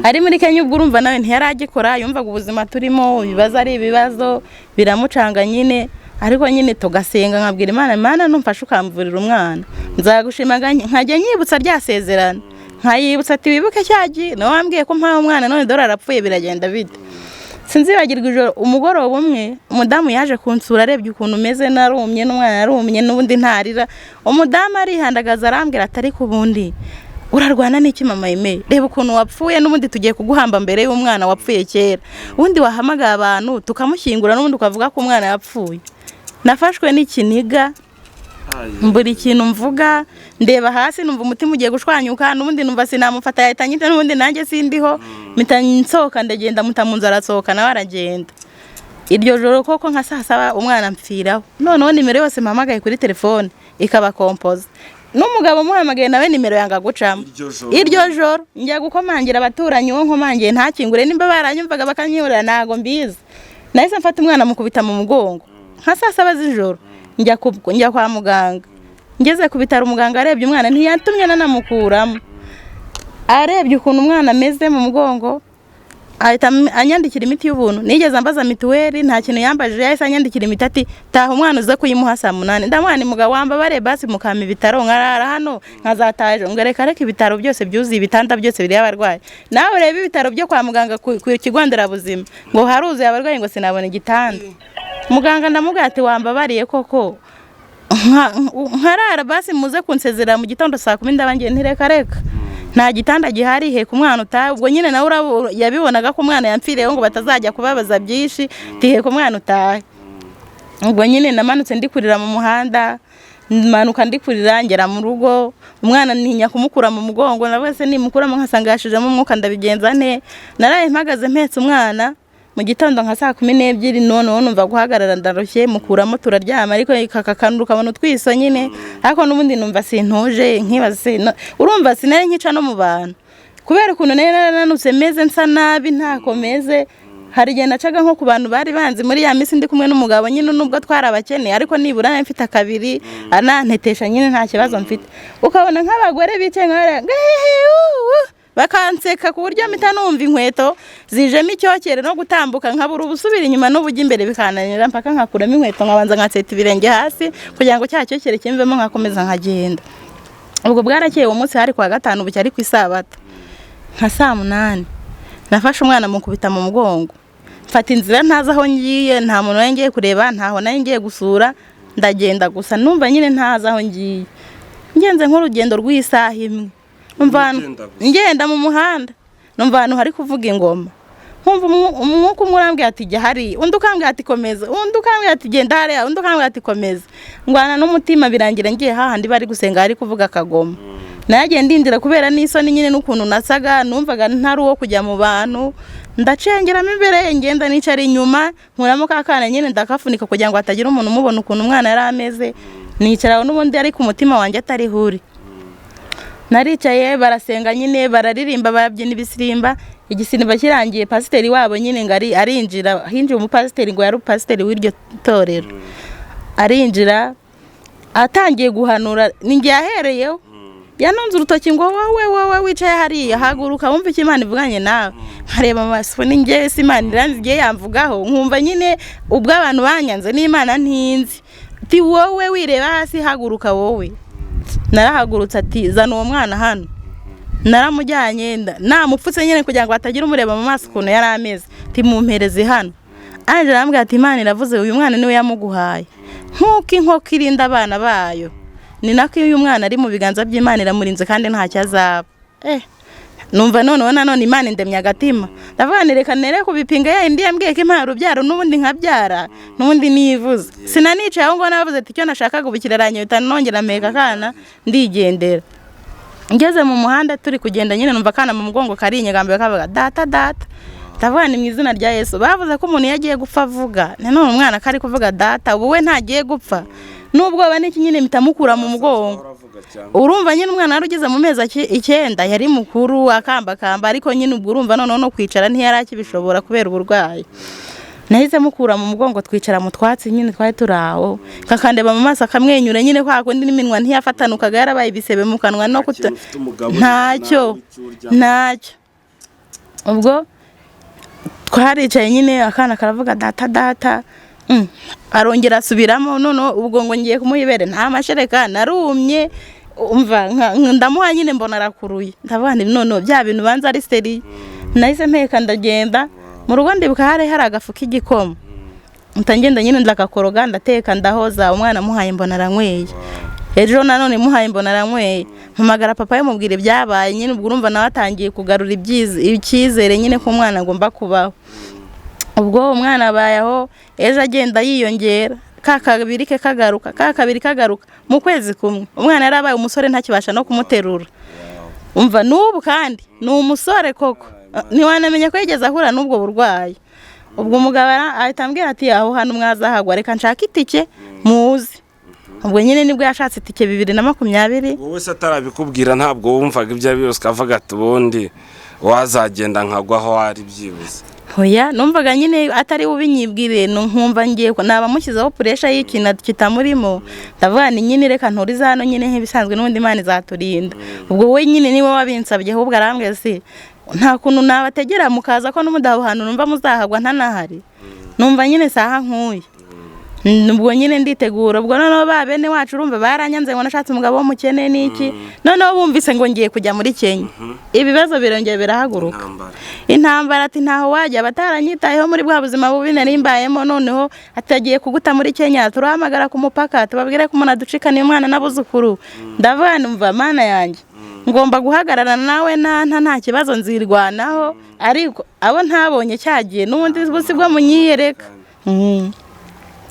ari muri Kenya ubwo urumva nawe ntiyaragikora yumvaga ubuzima turimo ibibazo ari ibibazo biramucanga nyine ariko nyine tugasenga nkabwira Imana numfashe ukamvurira umwana nzagushimaga nkajya nyibutsa ryasezerana nkayibutsa ati wibuke cyagi no wambwiye ko mpaye umwana none dore arapfuye biragenda bite sinzibagirwa ijoro umugoroba umwe umudamu yaje kunsura arebye ukuntu umeze narumye n'umwana narumye n'ubundi ntarira umudamu arihandagaza arambwira atari kubundi urarwana n'iki mama Aime reba ukuntu wapfuye n'ubundi tugiye kuguhamba mbere y'umwana wapfuye kera ubundi wahamagaye abantu tukamushyingura n'ubundi ukavuga ko umwana yapfuye nafashwe n'ikiniga mbura ikintu mvuga ndeba hasi numva umutima ugiye gushwanyuka n'ubundi numva sinamufata yahita nyita n'ubundi nanjye sindiho mpita nsohoka ndagenda mutamunza arasohoka nawe aragenda iryo joro koko nka saa saba umwana mpfiraho noneho nimero yose mpamagaye kuri telefone ikaba kompoza n'umugabo muhamagaye nawe nimero yanga gucamo iryo joro njya gukomangira abaturanyi wo nkomangiye ntakingure nimba baranyumvaga bakanyura nago mbizi nahise mfata umwana mukubita mu mugongo nka saa saba z'ijoro njya kwa muganga ngeze ku bitaro umuganga arebye umwana ntiyatumye nanamukuramo arebye ukuntu umwana ameze mu mugongo ahita anyandikira imiti y'ubuntu nigeze ambaza mituweli nta kintu yambajije yahise anyandikira imiti ati taha umwana uza kuyimuha saa 8 ndamwana mugabo wamba bare basi mukama ibitaro nkarara hano nkazataje ngereka reka ibitaro byose byuzuye ibitanda byose biri abarwayi nawe urebe ibitaro byo kwa muganga ku kigo nderabuzima ngo haruzuye abarwayi ngo sinabona igitanda muganga ndamubwira ati wambabariye koko nkarara basi muze kunsezera mu gitondo saa 10 ndabangiye ntireka reka nta gitanda gihari he ku mwana utahe ubwo nyine nawe yabibonaga ko umwana yamfireho ngo batazajya kubabaza byinshi tihe ku mwana utahe ubwo nyine namanutse ndikurira mu muhanda manuka ndikurira ngera mu rugo umwana ntinya kumukura mu mugongo na wese nimukura mu nkasanga yashijemo umwuka ndabigenza nte naraye mpagaze mpetse umwana mu gitondo nka saa 12 none numva guhagarara ndarushye mukuramo turaryama ariko ikakakanduka abantu twiso nyine ariko nubundi numva sintuje nkibaze urumva sinari nkica no mu bantu kubera ukuntu nanutse meze nsa nabi ntakomeze hari gihe nacaga nko ku bantu bari banzi muri ya misi ndi kumwe n'umugabo nyine nubwo twarabakene ariko nibura mfite akabiri anantetesha nyine nta kibazo mfite ukabona nk'abagore bicenga bakanseka ku buryo mpita numva inkweto zijemo icyokere no gutambuka nkabura ubusubira inyuma n'ubujya imbere bikananira mpaka nkakuramo inkweto nkabanza nkatseta ibirenge hasi kugira ngo cya cyokere kimvemo nkakomeza nkagenda ubwo bwarakeye uwo munsi hari kwa gatanu bucya ari ku isabato nka saa 8 nafashe umwana mukubita mu mugongo mfata inzira ntazi aho ngiye nta muntu ngiye kureba ntaho nari ngiye gusura ndagenda gusa numva nyine ntazi aho ngiye ngenze nk'urugendo rw'isaha imwe ngenda mu muhanda numva ahantu hari kuvuga ingoma nkumva umwuka umwe urambwira ati jya hari undi ukambwira ati komeza undi ukambwira ati genda hariya undi ukambwira ati komeza ngwana n'umutima birangira ngiye hahandi bari gusenga hari kuvuga akagoma nagiye ndindira kubera n'isoni nyine n'ukuntu nasaga numvaga ntari uwo kujya mu bantu ndacengeramo imbere ngenda nicara inyuma nkuramo kakana nyine ndakafunika kugira ngo hatagira umuntu umubona ukuntu umwana yari ameze nicaraho n'ubundi ari ku mutima wanjye atari huri naricaye barasenga nyine bararirimba babyina ibisirimba igisimba kirangiye pasiteri wabo nyine ngari arinjira hinjiye umupasiteri ngo yari pasiteri w'iryo torero arinjira atangiye guhanura ninge yahereyeho yanonze urutoki ngo wowe wicaye hariya haguruka wumva icyo Imana ivuganye nawe nkareba amaso ninge si Imana iranziye yamvugaho nkumva nyine ubwo abantu banyanze n'Imana ntinzi ti wowe wireba hasi haguruka wowe narahagurutse ati zana uwo mwana hano naramujyanye namupfutse nyine kugira ngo atagira umureba mu maso ukuntu yari ameze timumpereze hano anje arambwira ati Imana iravuze uyu mwana niwe yamuguhaye nkuko inkoko irinda abana bayo ni nako uyu mwana ari mu biganza by'Imana iramurinze kandi ntacyo azaba numva none Imana indemye agatima ndavuga reka nere kubipinga yindi yambwiye ko Imana urubyaro n'ubundi nkabyara n'ubundi nivuze sinanicaye aho ngo navuze ati icyo nashakaga ubukiraranye bitanongera meka kana ndigendera ngeze mu muhanda turi kugenda nyine numva kana mu mugongo kari inyegambe kavuga data ndavuga ni mu izina rya Yesu. Bavuze ko umuntu yagiye gupfa avuga, none umwana kari kuvuga data, ubu we ntagiye gupfa, nubwo n'iki nyine mitamukura mu mugongo. Urumva nyine umwana yarugeze mu mezi 9 yari mukuru akambakamba, ariko nyine ubwo urumva none no kwicara ntiyari akibishobora kubera uburwayi. Nahise mukura mu mugongo twicara mu twatsi nyine twari turaho, kakandeba mu maso akamwenyura nyine kwa kundi n'iminwa ntiyafatanukaga, yarabaye ibisebe mu kanwa no ntacyo. Ubwo twaricaye nyine akana karavuga data, arongera asubiramo, none ubwo ngo ngiye kumuyibere nta mashereka, narumye, umva ndamuha nyine mbona arakuruye, ndavuga none bya bintu banza ari seri. Nahise mpeka ndagenda mu rugo, ndibuka hari agafu k'igikoma, ntangenda nyine ndakakoroga ndateka ndahoza, umwana muhaye mbona aranyweye. Ejo nanone muhaye mbona aranyweye, mpamagara papa yamubwira ibyabaye, nyine ubwo urumva nawe atangiye kugarura icyizere nyine ko umwana agomba kubaho. Ubwo umwana abayeho, ejo agenda yiyongera, kabiri kagaruka mu kwezi kumwe umwana yarabaye umusore ntakibasha no kumuterura. Umva n'ubu kandi ni umusore koko, ntiwanamenya ko yigeze ahura n'ubwo burwayi. Ubwo umugabo ahita ambwira ati aho hano mwazahagwa, reka nshaka itike muzi. Ubwo nyine nibwo yashatse itike 2020. Wowe se atarabikubwira ntabwo wumvaga ibyo ari byose kavuga ati ubundi wazagenda nkagwaho ari byibuze? Hoya numvaga nyine atari ubinyibwire, nkumva ngiye nabamushyizeho pressure y'ikintu kitamurimo, ndavuga ni nyine reka nturiza hano nyine nk'ibisanzwe n'undi Imana izaturinda. Ubwo we nyine niwe wabinsabye, ahubwo arambwira se nta kuntu nabategera mukaza ko n'umudaho hano numva muzahagwa ntanahari. Numva nyine saha nkuye, ubwo nyine nditegura. Ubwo noneho ba bene wacu urumva baranyanze ngo nashatse umugabo w'umukene n'iki, noneho bumvise ngo ngiye kujya muri Kenya, ibibazo birongera birahaguruka. Intambara ati ntaho wajya, bataranyitayeho muri bwa buzima bubi nari mbayemo, noneho atagiye kuguta muri Kenya. Turahamagara ku mupaka tubabwire ko umuntu aducikaniye umwana n'abuzukuru. Ndavuga numva Mana yanjye, ngomba guhagarara nawe nta kibazo nzirwanaho, ariko abo ntabonye cyagiye n'ubundi busi bwo munyiyereka.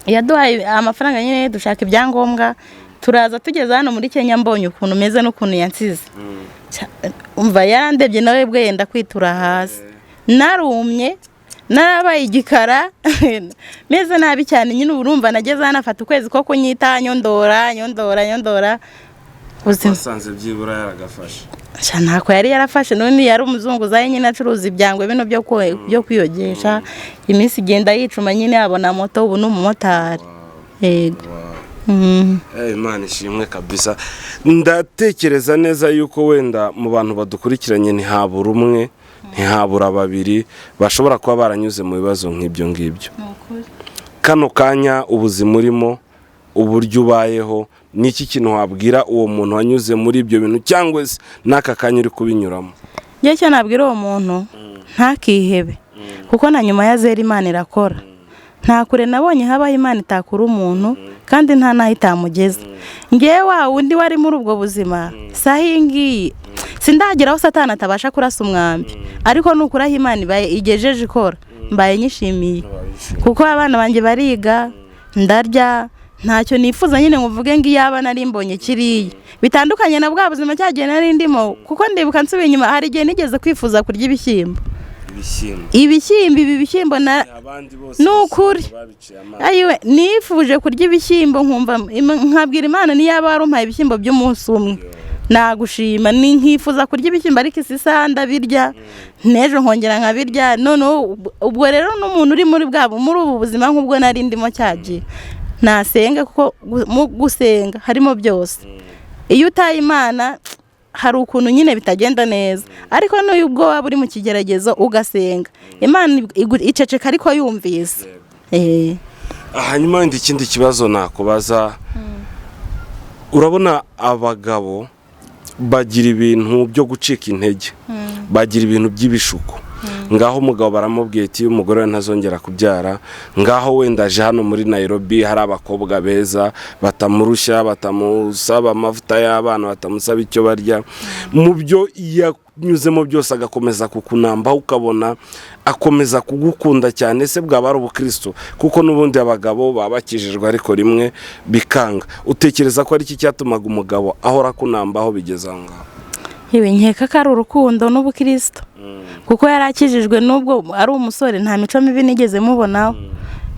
Yaduhaye amafaranga nyine dushaka ibyangombwa, turaza tugeze hano muri Kenya, mbonye ukuntu meze n'ukuntu yansize. Umva yarandebye nawe bwe yenda kwitura hasi, narumye narabaye igikara meze nabi cyane. Nyine urumva nageze hano afata ukwezi ko kunyita nyondora wasanze byibura yaragafashe ntako yari yarafashe. None yari umuzungu zaye nyine acuruza ibyangwe bino byo kwiyogesha. Iminsi igenda yicuma nyine abona moto, ubu n'umumotari. Yego. Imana ishimwe kabisa. Ndatekereza neza yuko wenda mu bantu badukurikiranye ntihabura umwe, ntihabura babiri bashobora kuba baranyuze mu bibazo nk'ibyo ngibyo. Kano kanya ubuzima urimo, uburyo ubayeho, niki kintu wabwira uwo muntu wanyuze muri ibyo bintu cyangwa se n'aka kanya uri kubinyuramo? Ngiye cyo nabwira uwo muntu ntakihebe, kuko na nyuma ya zera Imana irakora. Nta kure nabonye habaho Imana itakura umuntu, kandi nta naho itamugeza. Ngiye wa wundi wari muri ubwo buzima sahingi sindageraho Satani atabasha kurasa umwambi, ariko nukuraho Imana igejeje ikora, mbaye nyishimiye, kuko abana banjye bariga, ndarya, ntacyo nifuza nyine nguvuge ngo iyaba nari mbonye kiriye. Bitandukanye na bwa buzima cyagiye nari ndimo, kuko ndibuka nsubiye inyuma hari igihe nigeze kwifuza kurya ibishyimbo. Ibishyimbo na nukuri ayiwe nifuje kurya ibishyimbo, nkumva nkabwira Imana niyaba warumpaye ibishyimbo by'umunsi umwe nagushima. Ni nkifuza kurya ibishyimbo, ariko isisa ndabirya, nejo nkongera nkabirya. None ubwo rero n'umuntu uri muri ubu buzima nk'ubwo nari ndimo cyagiye, nasenga, kuko mu gusenga harimo byose. Iyo utaye Imana hari ukuntu nyine bitagenda neza, ariko n'ubwo waba uri mu kigeragezo ugasenga, Imana iceceka ariko yumvise. Hanyuma wenda ikindi kibazo nakubaza, urabona abagabo bagira ibintu byo gucika intege, bagira ibintu by'ibishuko. Ngaho umugabo baramubwiye ati umugore we ntazongera kubyara, ngaho wenda aje hano muri Nairobi hari abakobwa beza batamurushya, batamusaba amavuta y'abana, batamusaba icyo barya. Mu byo yanyuzemo byose agakomeza kukunambaho, ukabona akomeza kugukunda cyane. Se bwaba ari ubukristo? Kuko n'ubundi abagabo babakijijwe ariko rimwe bikanga. Utekereza ko ari iki cyatumaga umugabo ahora kunambaho bigeze aho ngaho? yewe nkeka ko ari urukundo n'ubukristo kuko yari akijijwe n'ubwo ari umusore nta mico mibi nigeze mubonaho.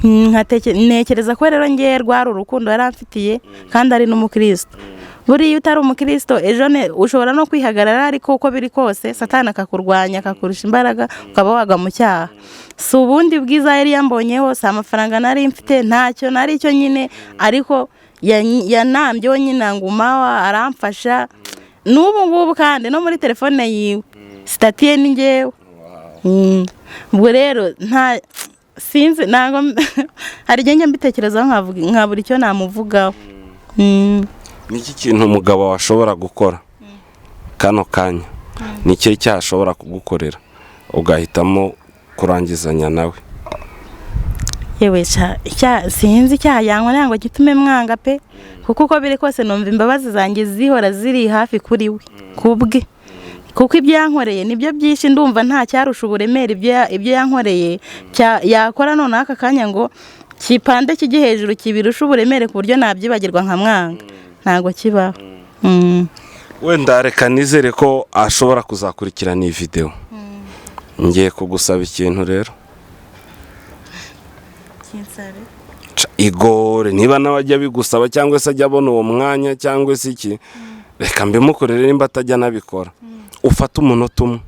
Ntekereza ko rero ngewe rwari urukundo yari amfitiye kandi ari n'umukristo. Buriya utari umukristo ejo ushobora no kwihagarara ariko uko biri kose satani akakurwanya akakurusha imbaraga ukaba wagwa mu cyaha. Si ubundi bwiza yari yambonyeho, si amafaranga nari mfite, ntacyo nari cyo nyine, ariko yanambyeho nyine ngumaho aramfasha n'ubu ngubu kandi no muri telefone yiwe sitatiye ni ngewe. Ubwo rero nta sinzi ntabwo hari igihe njya mbitekerezaho nkabura icyo namuvugaho. Ni iki kintu umugabo washobora gukora kano kanya, ni iki cyashobora kugukorera ugahitamo kurangizanya nawe? Yewe sinzi icyaha yanywa ntabwo gitume mwanga pe, kuko uko biri kose numva imbabazi zanjye zihora ziri hafi kuri we kubwe, kuko ibyo yankoreye nibyo byinshi ndumva nta cyarusha uburemere ibyo yankoreye yakora noneho aka kanya ngo kipande kijye hejuru kibirusha uburemere ku buryo nabyibagirwa nka mwanga, ntabwo kibaho. Wenda reka nizere ko ashobora kuzakurikirana iyi video. Ngiye kugusaba ikintu rero. Igore niba nawe ajya bigusaba cyangwa se ajya abona uwo mwanya cyangwa se iki, reka mbimukorere nimba atajya nabikora. Ufata umunota umwe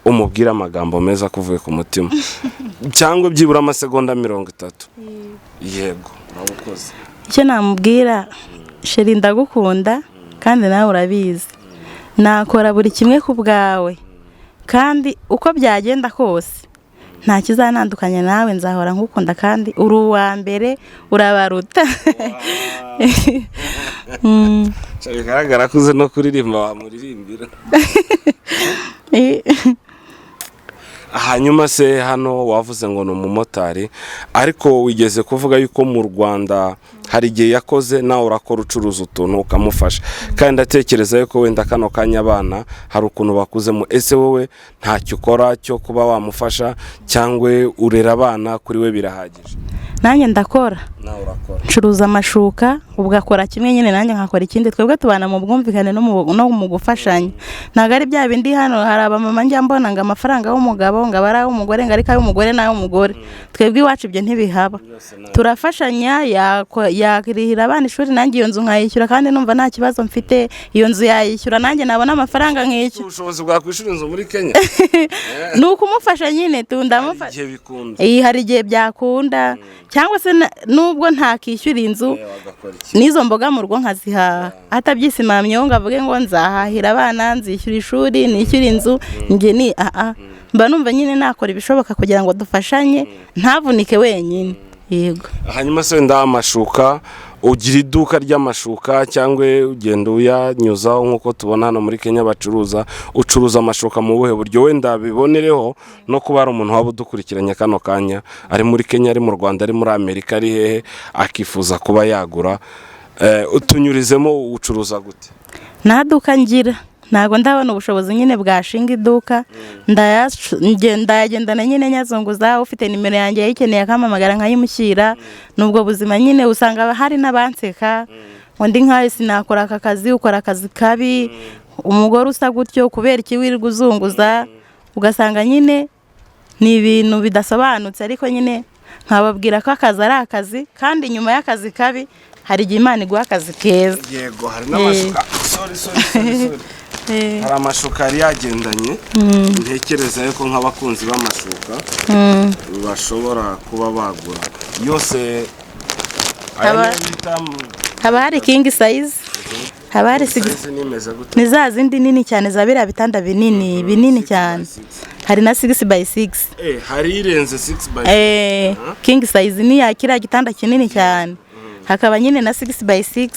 umubwira amagambo meza kuvuye ku mutima cyangwa byibura amasegonda 30. Yego nabukoze. Icyo namubwira, sheri ndagukunda kandi nawe urabizi, nakora buri kimwe ku bwawe kandi uko byagenda kose nta kizanandukanya nawe, nzahora nkukunda kandi uri uwa mbere urabaruta. Bigaragara ko uzi no kuririmba wamuririmbira. Hanyuma se hano wavuze ngo ni umumotari, ariko wigeze kuvuga yuko mu Rwanda hari igihe yakoze nawe urakora ucuruza utuntu ukamufasha, kandi atekereza yuko wenda kano kanya abana hari ukuntu bakuzemo. Ese wowe ntacyo ukora cyo kuba wamufasha cyangwa urera abana kuri we birahagije? Nanjye ndakora, nawe urakora, ncuruza amashuka, ubwo akora kimwe nyine nanjye nkakora ikindi, twebwe tubana mu bwumvikane no mu gufashanya. Ntabwo ari bya bindi hano hari abamama njya mbona ngo amafaranga y'umugabo ngo abara y'umugore ngo ariko ay'umugore n'ay'umugore. Twebwe iwacu ibyo ntibihaba, turafashanya. Yakirihira abana ishuri nanjye iyo nzu nkayishyura kandi numva nta kibazo mfite, iyo nzu yayishyura nanjye nabona amafaranga nk'icyo. Ubushobozi bwa kwishura inzu muri Kenya ni ukumufasha nyine, ndamufasha. Hari igihe byakunda cyangwa se nubwo ntakishyura inzu n'izo mboga mu rugo nkazihaha, atabyisimamye ngo avuge ngo nzahahira abana, nzishyura ishuri, nishyura inzu, njye ni mba numva nyine nakora ibishoboka kugira ngo dufashanye ntavunike wenyine. Yego. Hanyuma se wenda amashuka, ugira iduka ry'amashuka cyangwa ugenda uyanyuzaho nk'uko tubona hano muri Kenya ucuruza amashuka mu buhe buryo? Wenda bibonereho no kuba ari umuntu waba udukurikiranye kano kanya ari muri Kenya, ari mu Rwanda, ari muri Amerika, ari hehe, akifuza kuba yagura, utunyurizemo ucuruza gute? Nta duka ngira, ntago ndabona ubushobozi nyine bwashinga iduka, ndayagendana nyine nyazunguza, ufite nimero yanjye yayikeneye akamamagara nkayimushyira. Nubwo buzima nyine usanga hari n'abanseka ngo ndi nkaho sinakora aka kazi, ukora akazi kabi, umugore usa gutyo kubera iki wirirwa uzunguza, ugasanga nyine ni ibintu bidasobanutse. Ariko nyine nkababwira ko akazi ari akazi kandi nyuma y'akazi kabi hari igihe Imana iguha akazi keza. Yego, hari n'amashuka sorry hari amashuka yari yagendanye, ntekereza yuko nk'abakunzi b'amashuka bashobora kuba bagura yose. Haba hari king size, haba hari ni za zindi nini cyane za biriya bitanda binini cyane, hari na 6x6. Hari irenze 6x6. King size ni yakira gitanda kinini cyane, hakaba nyine na 6x6.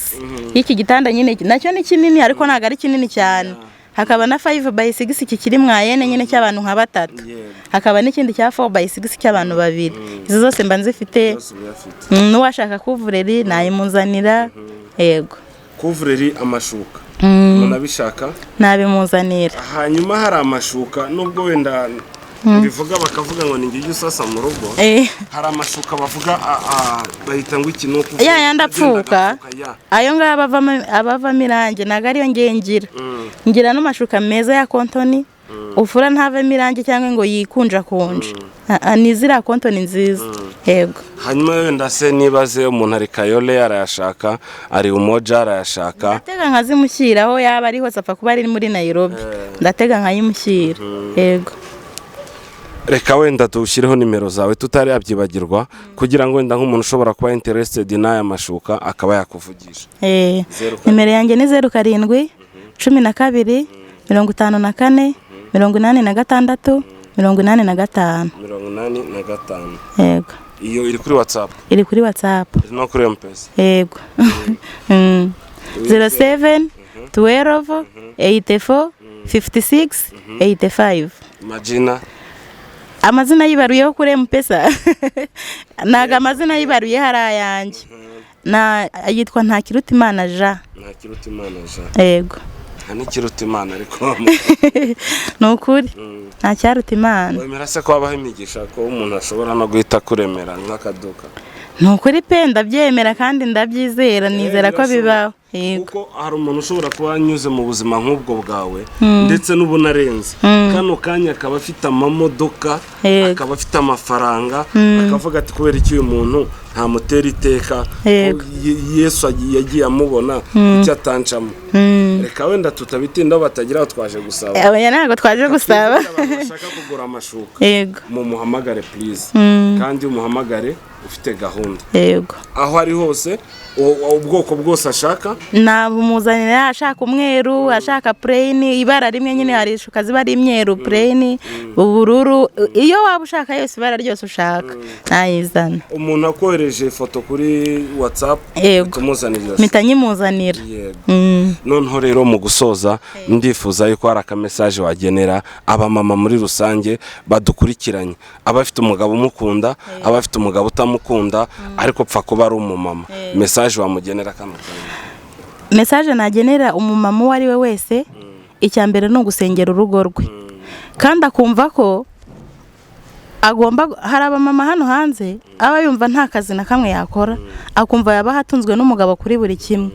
Iki gitanda nyine nacyo ni kinini ariko ntago ari kinini cyane. Hakaba na 5x6 kikiri mwayene nyine cy'abantu nka batatu. Hakaba n'ikindi cya 4x6 cy'abantu babiri. Izo zose mba nzifite. N'uwashaka kuvureri nayimuzanira. Yego. Kuvureri amashuka nabishaka nabimuzanira. Hanyuma hari amashuka nubwo wenda bivuga bakavuga ngo ningiye usasa mu rugo hari amashuka bavuga bahita ngo iki nuko ya ndapfuka ayo ngaba abavamo irange naga ariyo ngira n'amashuka meza ya kontoni ufura ntavemo irange cyangwa ngo yikunja kunje nizira kontoni nziza yego. Hanyuma wenda se nibaze umuntu ari Kayole arayashaka ari Umoja arayashaka ndatega nkazimushyiraho yaba ari hose apfa kuba ari muri Nairobi ndatega nkayimushyira yego. Reka wenda tushyireho nimero zawe tutari yabyibagirwa kugira ngo wenda nk'umuntu ushobora kuba interested n'aya mashuka akaba yakuvugisha. Nimero yanjye ni 07 12 54 86 85. Yego. Iyo iri kuri WhatsApp? Iri kuri WhatsApp. No kuri M-Pesa? Yego. 07 12 84 56 85. Majina? Amazina yibaruyeho kuri M-Pesa. Naga amazina yibaruye hari ayanjye. Yitwa Ntakirutimana Jean. Ntakirutimana Jean. Yego. Ntakirutimana ariko nukuri nta cyaruta Imana. Wemera se ko habaho imigisha ko umuntu ashobora no guhita kuremera nk'akaduka? Nukuri pe ndabyemera kandi ndabyizera nizera ko bibaho. Kuko hari umuntu ushobora kuba anyuze mu buzima nk'ubwo bwawe ndetse n'ubunarenze kano kanya akaba afite amamodoka akaba afite amafaranga akavuga ati kubera iki uyu muntu nta mutera iteka Yesu yagiye amubona icyo atancamo. Reka wenda tutabitinda batagira aho twaje gusaba. Ntabwo twaje gusaba. Bashaka kugura amashuka mu muhamagare please kandi umuhamagare ufite gahunda. Yego. Aho ari hose ubwoko bwose ashaka nabumuzanira ashaka umweru ashaka plain ibara rimwe nyine hari ishuka ziba ari imyeru plain ubururu iyo waba ushaka yose ibara ryose ushaka nayizana. Umuntu akohereje ifoto kuri WhatsApp tumuzanira mitanyimuzanira. Noneho rero mu gusoza ndifuza yuko hari akamesaje wagenera abamama muri rusange badukurikiranye abafite umugabo umukunda abafite umugabo utamukunda ariko pfa kuba ari umumama message wamugenera kano kanya. Message nagenera umumama uwo ari we wese icyambere no gusengera urugo rwe kandi akumva ko agomba hari abamama hano hanze aba yumva nta kazi na kamwe yakora akumva yaba hatunzwe n'umugabo kuri buri kimwe.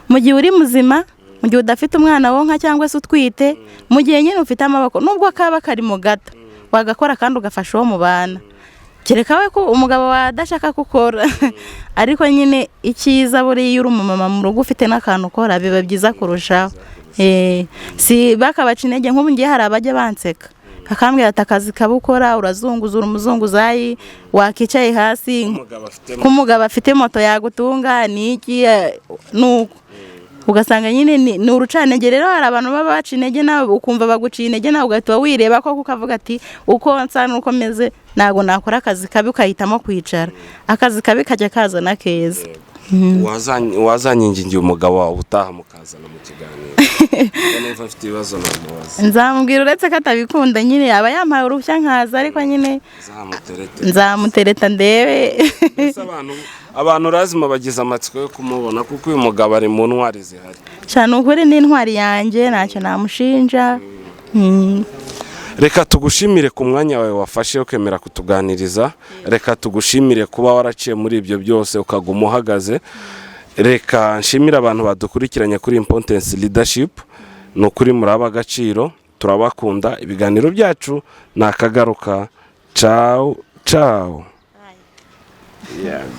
Mu gihe uri muzima mu gihe udafite umwana wonka cyangwa se utwite mu gihe nyine ufite amaboko nubwo kaba kari mu gato wagakora kandi ugafasha uwo mubana kereka we ko umugabo wadashaka gukora ariko nyine icyiza buri uri umumama mu rugo ufite n'akantu ukora biba byiza kurushaho. Si bakabaca intege nk'ubu ngiye hari abajya banseka akambwira ati akazi kabukora urazunguzura umuzunguzayi wakicaye hasi k'umugabo afite moto yagutunga niki nuko ugasanga nyine ni urucanege. Rero hari abantu baba baca intege nawe ukumva baguciye intege nawe ugahita wireba ko ukavuga ati uko nsa nuko meze ntago nakora akazi kabi ukahitamo kwicara akazi kabi kajya kazana keza. Wazanyingingiye umugabo wawe utaha mukazana mu kiganiro numva afite ibibazo namubaza nzamubwira uretse ko atabikunda nyine aba yampaye uruhushya nkaza ariko nyine nzamutereta ndebe. Abantu razima bagize amatsiko yo kumubona kuko uyu mugabo ari mu ntwari zihari cyane ukuri n'intwari yanjye ntacyo namushinja. Reka tugushimire ku mwanya wawe wafashe ukemera kutuganiriza reka tugushimire kuba waraciye muri ibyo byose ukaguma uhagaze. Reka nshimire abantu badukurikiranye kuri Importance Leadership no kuri muraba agaciro turabakunda ibiganiro byacu nakagaruka ciao ciao.